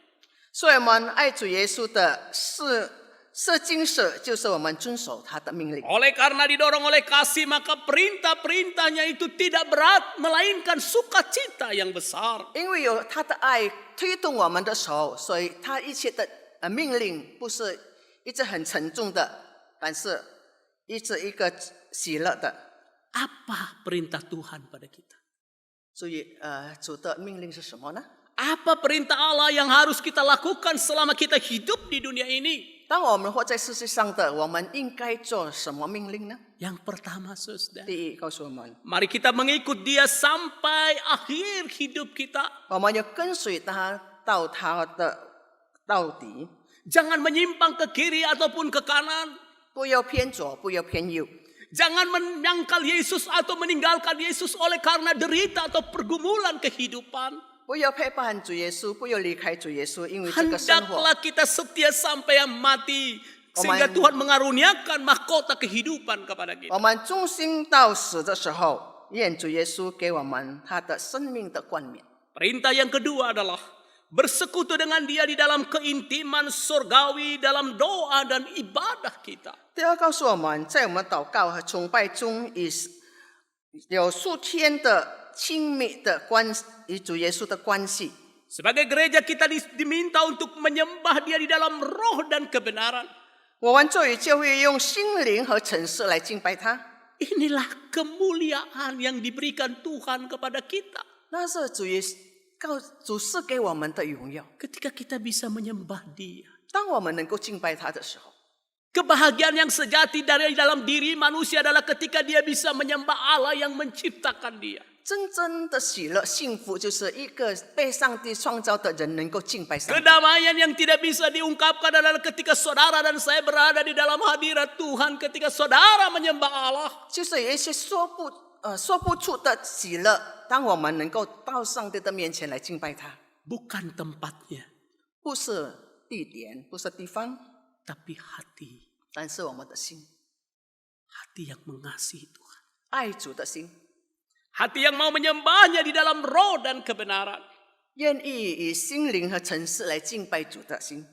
Speaker 6: 所以我们爱主耶稣的是精神，就是我们遵守他的命令。
Speaker 3: Oleh karena didorong oleh kasih, maka perintah-perintahnya itu tidak berat, melainkan sukacita yang besar.
Speaker 6: 因为有他的爱推动我们的手，所以他一切的命令不是一直很沉重的，但是一直一个喜乐的。
Speaker 3: Apa perintah Tuhan pada kita?
Speaker 6: 所以主的命令是什么呢？
Speaker 3: Apa perintah Allah yang harus kita lakukan selama kita hidup di dunia ini?
Speaker 6: 当我们活在世界上的，我们应该做什么命令呢？
Speaker 3: Yang pertama, saudara,
Speaker 6: 第一，告诉我们，
Speaker 3: mari kita mengikut Dia sampai akhir hidup kita.
Speaker 6: 我们要跟随他到他的到底，
Speaker 3: Jangan menyimpang ke kiri ataupun ke kanan.
Speaker 6: 不要偏左，不要偏右。
Speaker 3: Jangan menyangkal Yesus atau meninggalkan Yesus oleh karena derita atau pergumulan kehidupan.
Speaker 6: 不要背叛主耶稣，不要离开主耶稣，因为这个生活，
Speaker 3: Hendaklah kita setia sampai yang mati. Sehingga Tuhan mengaruniakan mahkota kehidupan kepada kita.
Speaker 6: 我们忠心到死的时候，愿主耶稣给我们他的生命的冠冕。
Speaker 3: Perintah yang kedua adalah bersekutu dengan Dia di dalam keintiman surgawi, dalam doa dan ibadah kita.
Speaker 6: 第二，告诉我们，在我们祷告和崇拜中，有数天的亲密的与主耶稣的关系。
Speaker 3: Sebagai gereja kita diminta untuk menyembah Dia di dalam roh dan kebenaran.
Speaker 6: 我们作为教会，用心灵和诚实来敬拜他。
Speaker 3: Inilah kemuliaan yang diberikan Tuhan kepada kita.
Speaker 6: 那是主赐给我们的荣耀。
Speaker 3: Ketika kita bisa menyembah Dia.
Speaker 6: 当我们能够敬拜他的时候，
Speaker 3: Kebahagiaan yang sejati dari dalam diri manusia adalah ketika dia bisa menyembah Allah yang menciptakan dia.
Speaker 6: 真正的喜乐、幸福，就是一个被上帝创造的人能够敬拜上帝。
Speaker 3: Kedamaian yang tidak bisa diungkapkan adalah ketika saudara dan saya berada di dalam hadirat Tuhan, ketika saudara menyembah Allah.
Speaker 6: 就是有一些说不出的喜乐，当我们能够到上帝的面前来敬拜他，
Speaker 3: Bukan tempatnya,
Speaker 6: 不是地点，不是地方，
Speaker 3: tapi hati.
Speaker 6: 但是我们的心，
Speaker 3: Hati yang mengasihi Tuhan.
Speaker 6: 爱主的心，
Speaker 3: Hati yang mau menyembahnya di dalam roh dan kebenaran.
Speaker 6: 愿意以心灵和诚实来敬拜主的心。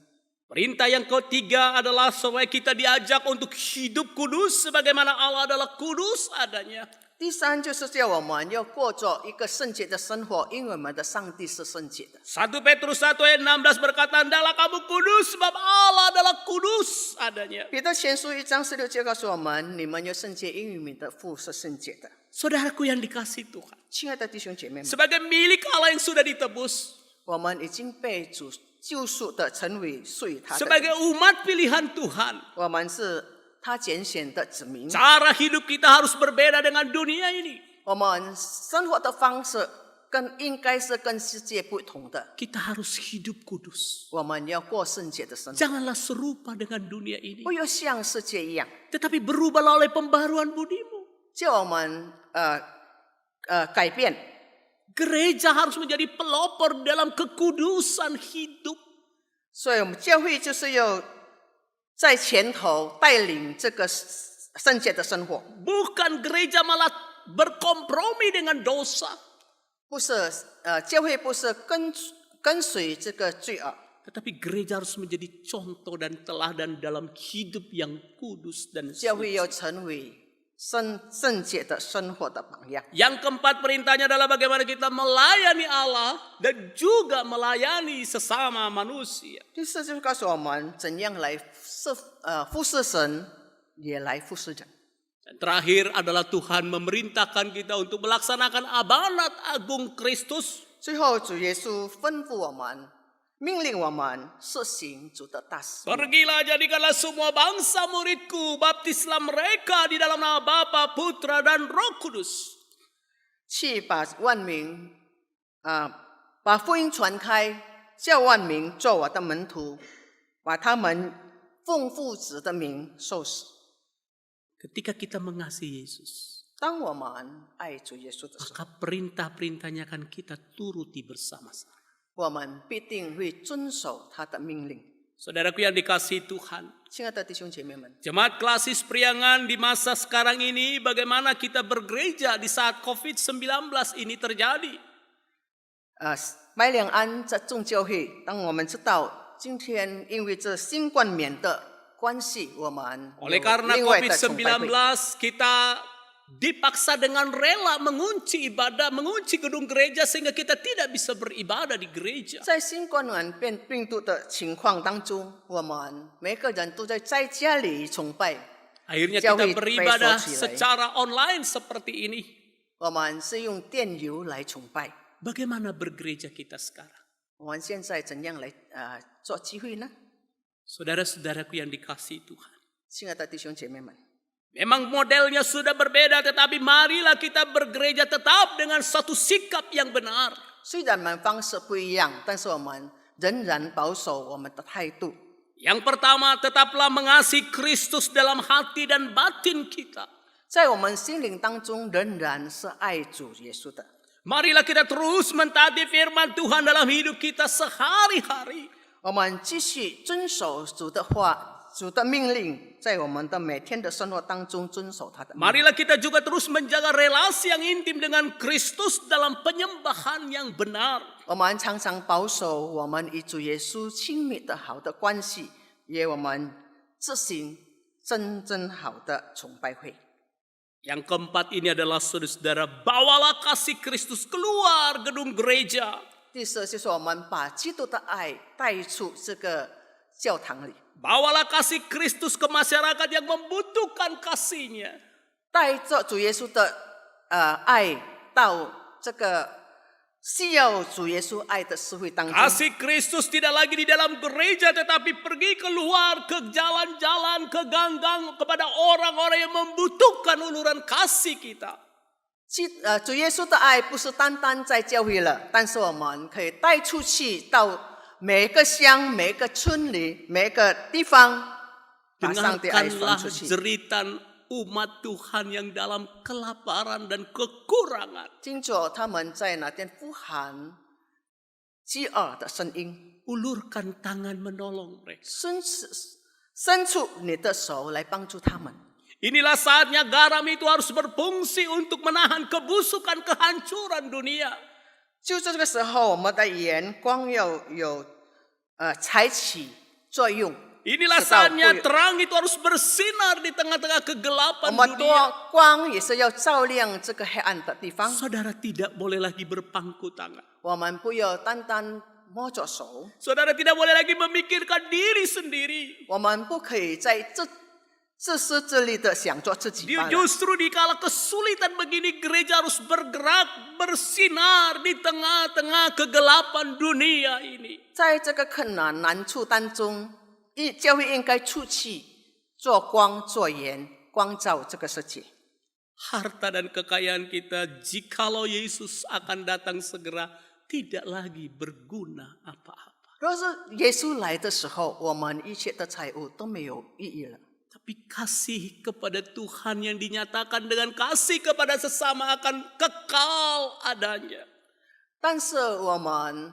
Speaker 3: Perintah yang ketiga adalah supaya kita diajak untuk hidup kudus sebagaimana Allah adalah kudus adanya.
Speaker 6: 第三就是叫我们要过着一个圣洁的生活，因为我们的上帝是圣洁的。
Speaker 3: 1 Petrus 1 ayat 16 berkata, "Hendaklah kamu kudus sebab Allah adalah kudus adanya."
Speaker 6: 彼得前书1章16节告诉我们：你们要圣洁，因为你们的父是圣洁的。
Speaker 3: Saudaraku yang dikasihi Tuhan,
Speaker 6: 亲爱的弟兄姐妹们，
Speaker 3: sebagai milik Allah yang sudah ditebus,
Speaker 6: 我们已经被主救赎的，成为属于他的人。
Speaker 3: sebagai umat pilihan Tuhan,
Speaker 6: 我们是他拣选的子民。
Speaker 3: cara hidup kita harus berbeda dengan dunia ini.
Speaker 6: 我们生活的方式应该是跟世界不同的。
Speaker 3: Kita harus hidup kudus.
Speaker 6: 我们要过圣洁的生活，
Speaker 3: Janganlah serupa dengan dunia ini,
Speaker 6: 不要像世界一样，
Speaker 3: tetapi berubahlah oleh pembaruan budimu.
Speaker 6: 叫我们改变。
Speaker 3: Gereja harus menjadi pelopor dalam kekudusan hidup.
Speaker 6: 所以我们教会就是要在前头带领这个圣洁的生活，
Speaker 3: Bukan gereja malah berkompromi dengan dosa.
Speaker 6: 不是教会不是跟随这个罪恶，
Speaker 3: Tetapi gereja harus menjadi contoh dan teladan dalam hidup yang kudus dan
Speaker 6: 教会
Speaker 3: suci.
Speaker 6: 要成为圣洁的生活的榜样。
Speaker 3: Yang keempat perintahnya adalah bagaimana kita melayani Allah dan juga melayani sesama manusia.
Speaker 6: 第四就是告诉我们怎样来服侍神，也来服侍人。
Speaker 3: Dan terakhir adalah Tuhan memerintahkan kita untuk melaksanakan amanat agung Kristus.
Speaker 6: 最后，主耶稣吩咐我们，命令我们实行主的大使命。
Speaker 3: Pergilah jadikanlah semua bangsa muridku, baptislah mereka di dalam nama Bapa, Putra dan Roh Kudus.
Speaker 6: 去把万民把福音传开，叫万民做我的门徒，把他们奉父子的名受死。
Speaker 3: Ketika kita mengasihi Yesus,
Speaker 6: 当我们爱主耶稣的时候，
Speaker 3: maka perintah-perintahnya akan kita turuti bersama-sama.
Speaker 6: 我们必定会遵守他的命令。
Speaker 3: Saudaraku yang dikasihi Tuhan,
Speaker 6: 亲爱的弟兄姐妹们，
Speaker 3: Jemaat Klasis Priangan di masa sekarang ini, bagaimana kita bergereja di saat COVID-19 ini terjadi?
Speaker 6: 麦良安在众教会，当我们知道今天因为这新冠冕的关系，我们有
Speaker 3: Oleh karena
Speaker 6: 另外的崇拜会。
Speaker 3: COVID-19, kita dipaksa dengan rela mengunci ibadah, mengunci gedung gereja sehingga kita tidak bisa beribadah di gereja.
Speaker 6: 在新冠病毒的情况当中，我们每个人都在家里崇拜，
Speaker 3: Akhirnya kita
Speaker 6: 教会
Speaker 3: beribadah
Speaker 6: 被锁起来。
Speaker 3: secara online seperti ini.
Speaker 6: 我们是用电邮来崇拜。
Speaker 3: Bagaimana bergereja kita sekarang?
Speaker 6: 我们现在怎样来做聚会呢？
Speaker 3: Saudara-saudaraku yang dikasihi Tuhan.
Speaker 6: 亲爱的弟兄姐妹们，
Speaker 3: Memang modelnya sudah berbeda, tetapi marilah kita bergereja tetap dengan satu sikap yang benar.
Speaker 6: 虽然我们方式不一样，但是我们仍然保守我们的态度。
Speaker 3: Yang pertama, tetaplah mengasihi Kristus dalam hati dan batin kita.
Speaker 6: 在我们心灵当中，仍然是爱主耶稣的。
Speaker 3: Marilah kita terus mentaati firman Tuhan dalam hidup kita sehari-hari.
Speaker 6: 我们继续遵守主的话、主的命令，在我们的每天的生活当中遵守他的命令。
Speaker 3: Marilah kita juga terus menjaga relasi yang intim dengan Kristus dalam penyembahan yang benar.
Speaker 6: 我们常常保守我们与主耶稣亲密的好的关系，也我们执行真正好的崇拜会。
Speaker 3: Yang keempat ini adalah saudara-saudara, bawalah kasih Kristus keluar gedung gereja.
Speaker 6: 第四就是我们把基督的爱带出这个教堂里，
Speaker 3: Bawalah kasih Kristus ke masyarakat yang membutuhkan kasihnya.
Speaker 6: 带着主耶稣的爱到这个需要主耶稣爱的社会当中。
Speaker 3: Kasih Kristus tidak lagi di dalam gereja, tetapi pergi keluar ke jalan-jalan, ke gang-gang kepada orang-orang yang membutuhkan uluran kasih kita.
Speaker 6: 主耶稣的爱不是单单在教会了，但是我们可以带出去到每个乡、每个村里、每个地方，把上帝爱传
Speaker 3: Dengarkanlah
Speaker 6: 出去。
Speaker 3: jeritan umat Tuhan yang dalam kelaparan dan kekurangan.
Speaker 6: 听着他们在那边呼喊饥饿的声音，
Speaker 3: Ulurkan tangan menolong mereka.
Speaker 6: 伸出你的手来帮助他们。
Speaker 3: Inilah saatnya garam itu harus berfungsi untuk menahan kebusukan kehancuran dunia.
Speaker 6: 就这个时候，我们的眼光要有采取作用。
Speaker 3: Inilah
Speaker 6: 使到
Speaker 3: saatnya
Speaker 6: 会有
Speaker 3: terang itu harus bersinar di tengah-tengah
Speaker 6: 我
Speaker 3: kegelapan
Speaker 6: 们多
Speaker 3: dunia.
Speaker 6: 光也是要照亮这个黑暗的地方。
Speaker 3: Saudara tidak boleh lagi berpangku tangan.
Speaker 6: 我们不要单单摸着手，
Speaker 3: Saudara tidak boleh lagi memikirkan diri sendiri.
Speaker 6: 我们不可以在自私自利的想做自己罢了。
Speaker 3: Justru di kala kesulitan begini gereja harus bergerak, bersinar di tengah-tengah kegelapan dunia ini.
Speaker 6: 在这个困难难处当中，教会应该出去做光做盐，光照这个世界。
Speaker 3: harta dan kekayaan kita, jikalau Yesus akan datang segera, tidak lagi berguna apa-apa.
Speaker 6: 若是耶稣来的时候，我们一切的财物都没有意义了。
Speaker 3: Tapi kasih kepada Tuhan yang dinyatakan dengan kasih kepada sesama akan kekal adanya.
Speaker 6: 但是我们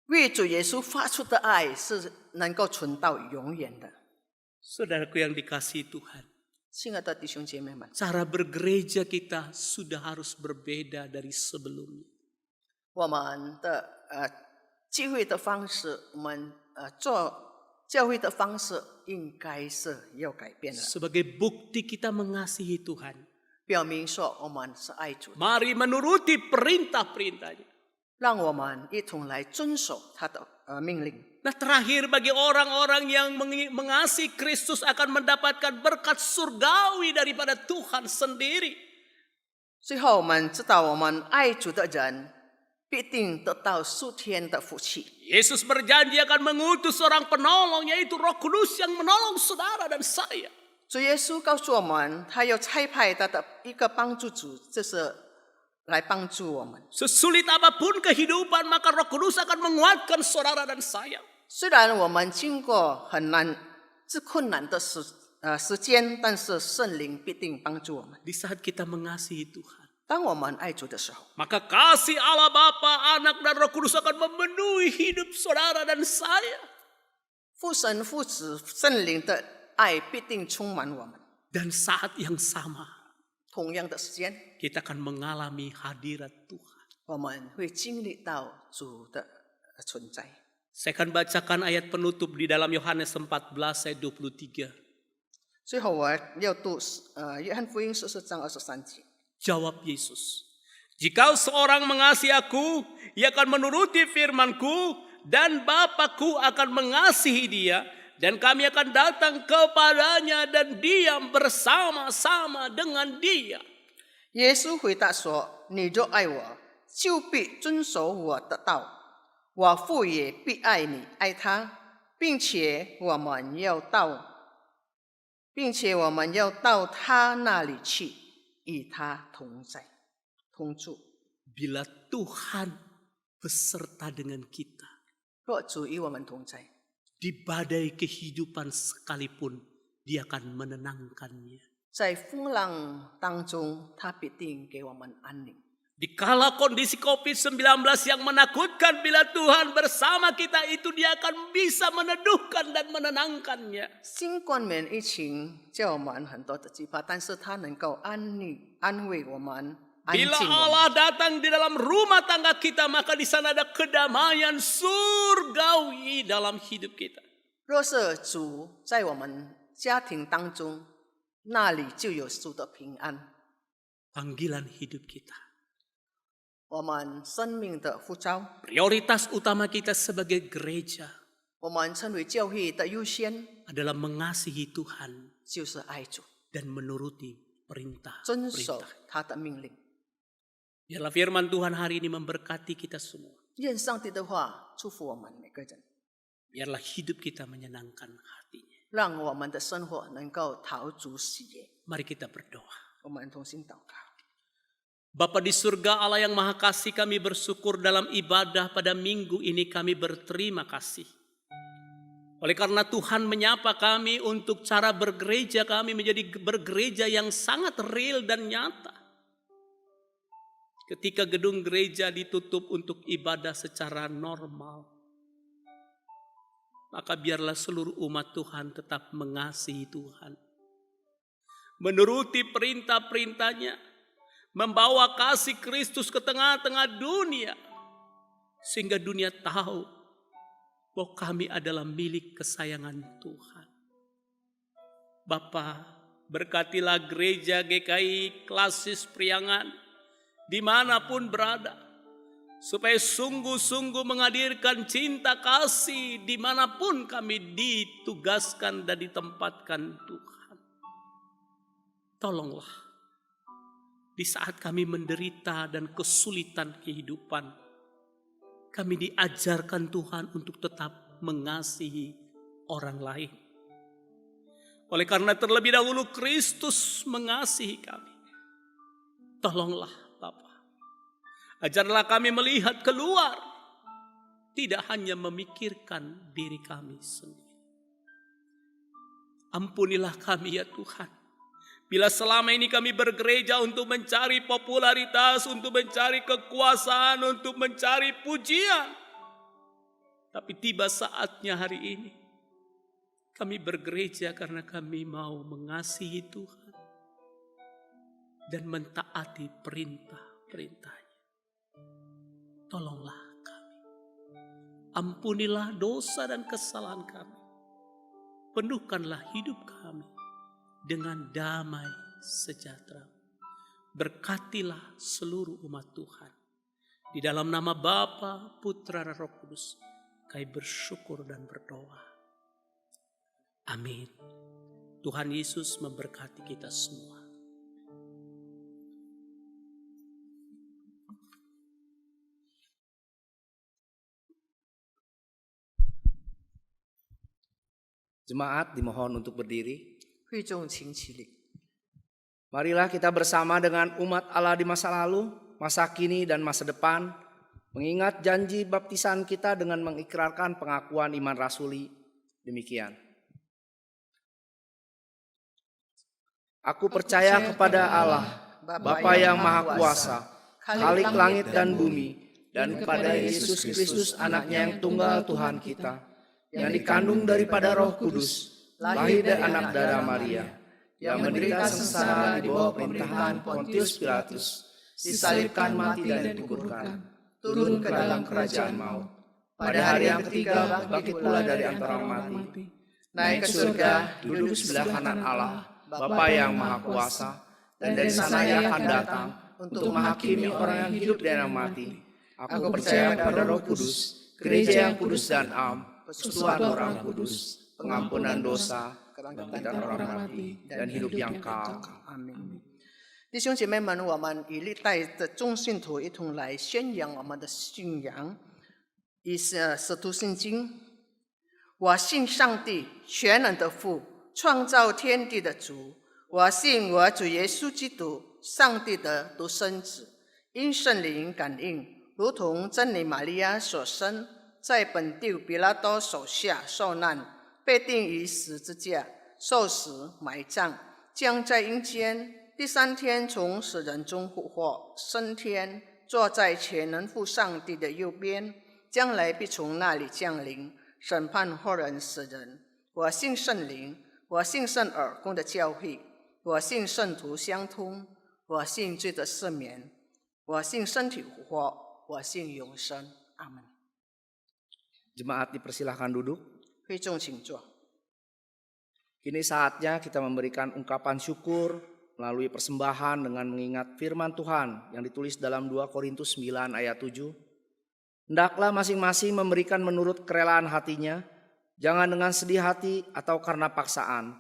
Speaker 6: 为主耶稣发出的爱是能够存到永远的。
Speaker 3: Saudaraku yang dikasihi Tuhan,
Speaker 6: 亲爱的弟兄姐妹们，
Speaker 3: cara bergereja kita sudah harus berbeda dari sebelumnya.
Speaker 6: 我们的聚会的方式，我们做教会的方式应该是要改变了，
Speaker 3: Sebagai bukti kita mengasihi Tuhan,
Speaker 6: 表明说我们是爱主的，
Speaker 3: mari menuruti perintah-perintahnya.
Speaker 6: 让我们一同来遵守他的命令。
Speaker 3: Nah, terakhir bagi orang-orang yang mengasihi Kristus akan mendapatkan berkat surgawi daripada Tuhan sendiri.
Speaker 6: 最后，我们知道，我们爱主的人必定得到属天的福气。
Speaker 3: Yesus berjanji akan mengutus seorang penolong, yaitu Roh Kudus yang menolong saudara dan saya.
Speaker 6: 主耶稣告诉我们，他要差派他的一个帮助主，就是来帮助我们。
Speaker 3: Sesulit apapun kehidupan, maka Roh Kudus akan menguatkan saudara dan saya.
Speaker 6: 虽然我们经过很难、困难的时间，但是圣灵必定帮助我们。
Speaker 3: Di saat kita mengasihi Tuhan,
Speaker 6: 当我们爱主的时候，
Speaker 3: maka kasih Allah Bapa, Anak dan Roh Kudus akan memenuhi hidup saudara dan saya.
Speaker 6: 父神、父子、圣灵的爱必定充满我们。
Speaker 3: Dan saat yang sama,
Speaker 6: 同样的时间，
Speaker 3: kita akan mengalami hadirat Tuhan.
Speaker 6: 我们会经历到主的存在。
Speaker 3: Saya akan bacakan ayat penutup di dalam Yohanes 14 ayat 23.
Speaker 6: 最后，我要读约翰福音14章23节。
Speaker 3: Jawab Yesus, "Jika seorang mengasihi aku, ia akan menuruti firman-Ku, dan Bapa-Ku akan mengasihi dia, dan kami akan datang kepadanya dan diam bersama-sama dengan dia."
Speaker 6: 耶稣回答说：“你若爱我，就必遵守我的道。我父也必爱你，爱他，并且我们要到他那里去，与他同在，同住。
Speaker 3: Bila Tuhan beserta dengan kita,
Speaker 6: 若主与我们同在，
Speaker 3: di badai kehidupan sekalipun, Dia akan menenangkannya.
Speaker 6: 在风浪当中，他必定给我们安宁。
Speaker 3: Dikala kondisi COVID-19 yang menakutkan, bila Tuhan bersama kita itu Dia akan bisa meneduhkan dan menenangkannya.
Speaker 6: 新冠疫情叫我们很多的惧怕，但是他能够安慰我们，安静
Speaker 3: Bila
Speaker 6: 我们。
Speaker 3: Allah datang di dalam rumah tangga kita, maka di sana ada kedamaian surgawi dalam hidup kita.
Speaker 6: 若是主在我们家庭当中，那里就有主的平安。
Speaker 3: Panggilan hidup kita,
Speaker 6: 我们生命的呼召，
Speaker 3: prioritas utama kita sebagai gereja
Speaker 6: 我们称为教会的优先，
Speaker 3: adalah mengasihi Tuhan
Speaker 6: 就是爱主，
Speaker 3: dan menuruti
Speaker 6: 遵守
Speaker 3: perintah-perintah.
Speaker 6: 他的命令。
Speaker 3: Biarlah firman Tuhan hari ini memberkati kita semua.
Speaker 6: 愿上帝的话祝福我们每个人，
Speaker 3: Biarlah hidup kita menyenangkan hatinya.
Speaker 6: 让我们的生活能够讨主喜悦。
Speaker 3: Mari kita berdoa.
Speaker 6: 我们同心祷告。
Speaker 3: Bapa di surga, Allah yang maha kasih, kami bersyukur dalam ibadah pada minggu ini, kami berterima kasih. Oleh karena Tuhan menyapa kami untuk cara bergereja, kami menjadi bergereja yang sangat real dan nyata. Ketika gedung gereja ditutup untuk ibadah secara normal, maka biarlah seluruh umat Tuhan tetap mengasihi Tuhan, menuruti perintah-perintahnya, membawa kasih Kristus ke tengah-tengah dunia, sehingga dunia tahu bahwa kami adalah milik kesayangan Tuhan. Bapa, berkatilah gereja GKI Klasis Priangan dimanapun berada, supaya sungguh-sungguh menghadirkan cinta kasih dimanapun kami ditugaskan dan ditempatkan Tuhan. Tolonglah, di saat kami menderita dan kesulitan kehidupan, kami diajarkan Tuhan untuk tetap mengasihi orang lain. Oleh karena terlebih dahulu Kristus mengasihi kami, Tolonglah Bapa. Ajarlah kami melihat keluar, tidak hanya memikirkan diri kami sendiri. Ampunilah kami ya Tuhan. Bila selama ini kami bergereja untuk mencari popularitas, untuk mencari kekuasaan, untuk mencari pujian. Tapi tiba saatnya hari ini, kami bergereja karena kami mau mengasihi Tuhan dan mentaati perintah-perintahnya. Tolonglah kami. Ampunilah dosa dan kesalahan kami. Penuhkanlah hidup kami dengan damai sejahtera. Berkatilah seluruh umat Tuhan. Di dalam nama Bapa, Putra, dan Roh Kudus, kami bersyukur dan berdoa. Amin. Tuhan Yesus memberkati kita semua.
Speaker 5: Jemaat dimohon untuk berdiri.
Speaker 6: 会众请起立。
Speaker 5: Marilah kita bersama dengan umat Allah di masa lalu, masa kini, dan masa depan, mengingat janji baptisan kita dengan mengikrarkan pengakuan iman rasuli. Demikian. Aku percaya kepada Allah, Bapa yang Maha Kuasa, Khalik langit dan bumi, dan kepada Yesus Kristus anaknya yang tunggal Tuhan kita, yang dikandung daripada Roh Kudus, lahir dari anak darah Maria, yang menderita sengsara di bawah pemerintahan Pontius Pilatus, disalibkan, mati, dan dikuburkan, turun ke dalam kerajaan maut. Pada hari yang ketiga bangkit pula dari antara orang mati, naik ke surga, duduk sebelah kanan Allah, Bapa yang Maha Kuasa, dan dari sana Ia akan datang untuk menghakimi orang yang hidup dan yang mati. Aku percaya pada Roh Kudus, gereja yang kudus dan am, persekutuan orang kudus, pengampunan dosa, kebangkitan orang mati, dan hidup yang kekal.
Speaker 6: 阿门。弟兄姐妹们，我们以历代的众信徒一同来宣扬我们的信仰。以使徒信经，我信上帝，全能的父，创造天地的主。我信我主耶稣基督，上帝的独生子，因圣灵感应，如同真理玛利亚所生，在本地比拉多手下受难，被钉于十字架，受死埋葬，将在阴间，第三天从死人中复活，升天，坐在全能父上帝的右边，将来必从那里降临，审判活人死人。我信圣灵，我信圣耳公的教会，我信圣徒相通，我信罪的赦免，我信身体复活，我信永生。阿门。
Speaker 5: Jemaat dipersilahkan duduk.
Speaker 6: 会众请坐。
Speaker 5: Kini saatnya kita memberikan ungkapan syukur melalui persembahan dengan mengingat firman Tuhan yang ditulis dalam 2 Korintus 9 ayat 7. Hendaklah masing-masing memberikan menurut kerelaan hatinya, jangan dengan sedih hati atau karena paksaan.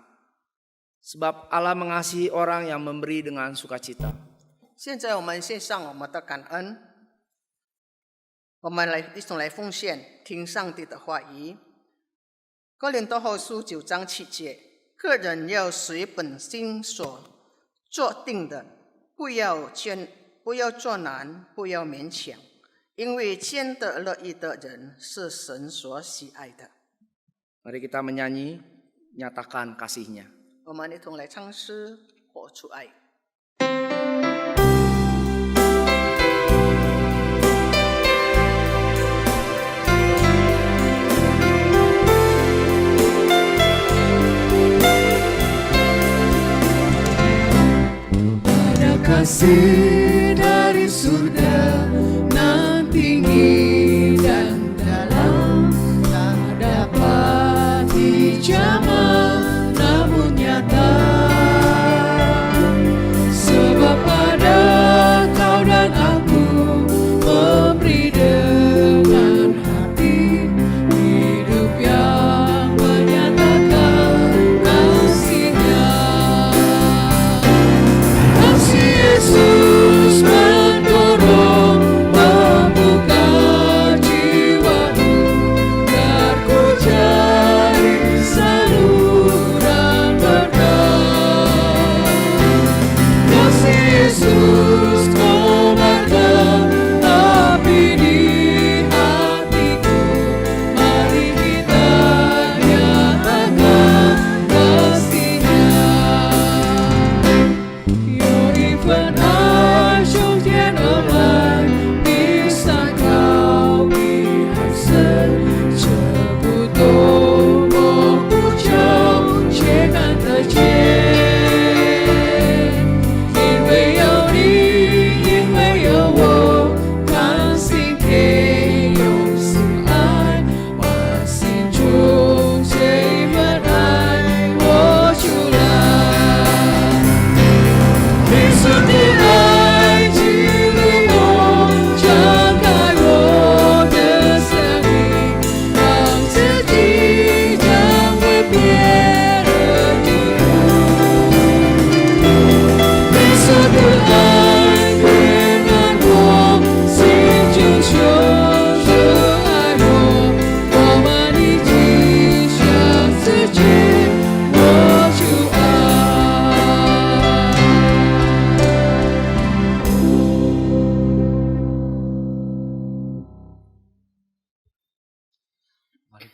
Speaker 5: Sebab Allah mengasihi orang yang memberi dengan sukacita.
Speaker 6: 现在我们献上我们的感恩，我们一同来奉献，听上帝的话语。哥林多后书9章7节，个人要随本心所做定的，不要做难，不要勉强，因为兼得乐意的人是神所喜爱的。
Speaker 5: Mari kita menyanyi, nyatakan kasih-Nya.
Speaker 6: 我们一同来唱诗，活出爱。
Speaker 1: Ada kasih dari surga nan tinggi dan dalam, tak dapat dijamah namun nyata. Sebab pada kau dan aku memberi dengan hati hidup yang menyatakan kasih-Nya. Kasih Yesus mendorong, membuka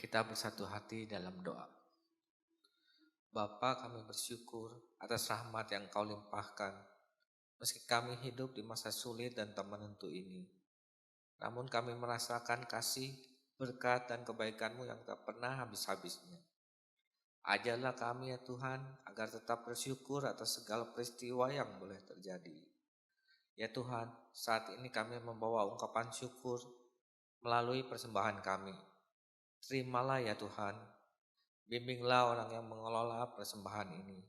Speaker 2: kita bersatu hati dalam doa. Bapa, kami bersyukur atas rahmat yang Kau limpahkan, meski kami hidup di masa sulit dan tak menentu ini. Namun kami merasakan kasih, berkat, dan kebaikan-Mu yang tak pernah habis-habisnya. Ajarlah kami ya Tuhan, agar tetap bersyukur atas segala peristiwa yang boleh terjadi. Ya Tuhan, saat ini kami membawa ungkapan syukur melalui persembahan kami. Terimalah ya Tuhan, bimbinglah orang yang mengelola persembahan ini.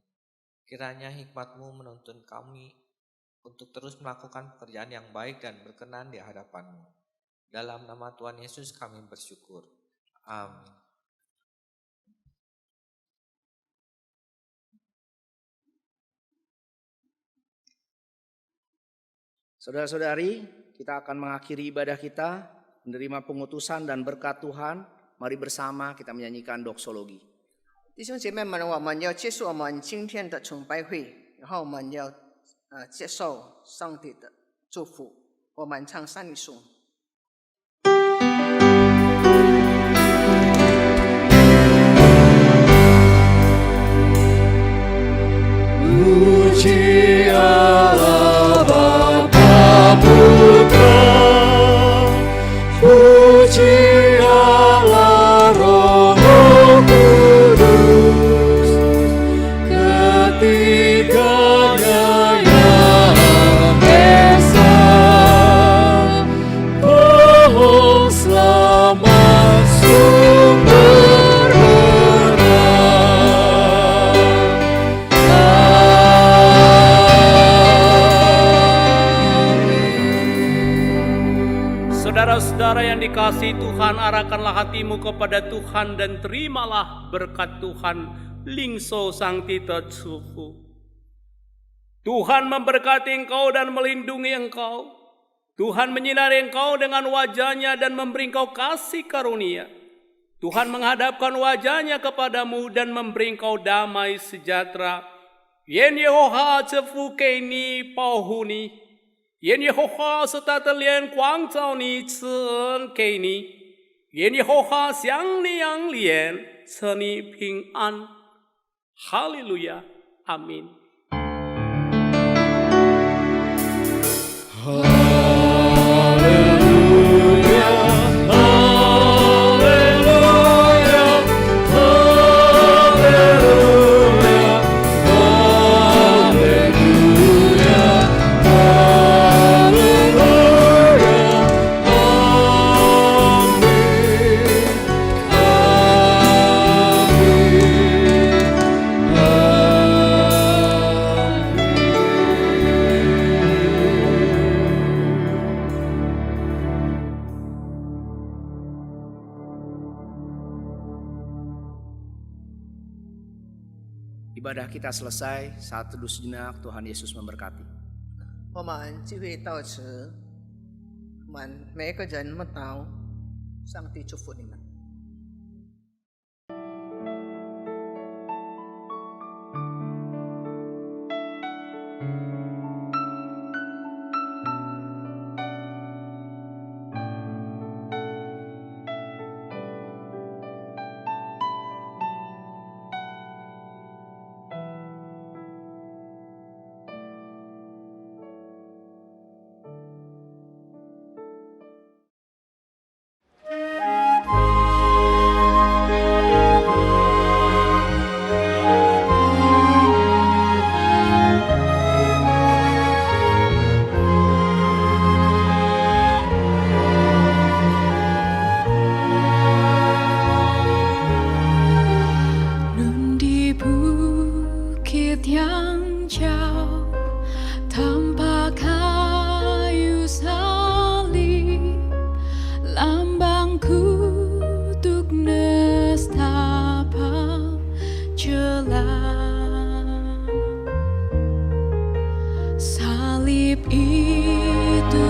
Speaker 2: Kiranya hikmat-Mu menuntun kami untuk terus melakukan pekerjaan yang baik dan berkenan di hadapan-Mu. Dalam nama Tuhan Yesus kami bersyukur. Amin.
Speaker 5: Saudara-saudari, kita akan mengakhiri ibadah kita, menerima pengutusan dan berkat Tuhan. Mari bersama kita menyanyikan doksologi.
Speaker 6: 弟兄姐妹们，我们要结束我们今天的崇拜会，然后我们要接受上帝的祝福。我们唱三一颂。
Speaker 1: Puji Allah Bapa Putra, puji Allah Roh Kudus, ketiganya yang esa, pohon selamat sumber
Speaker 3: Saudara-saudara yang dikasihi Tuhan, arahkanlah hatimu kepada Tuhan dan terimalah berkat Tuhan. Lingso sang tita tsufu. Tuhan memberkati engkau dan melindungi engkau. Tuhan menyinari engkau dengan wajahnya dan memberi engkau kasih karunia. Tuhan menghadapkan wajahnya kepadamu dan memberi engkau damai sejahtera. Yen Yehoha cefu keini pauhuni. 愿耶和华使他的脸光照你，赐恩给你；愿耶和华向你扬脸，赐你平安。哈利路亚，阿门。
Speaker 5: Ibadah kita selesai, saat teduh sejenak, Tuhan Yesus memberkati.
Speaker 6: 我们聚会到此，我们每个人默祷，上帝祝福你们。
Speaker 1: Salib itu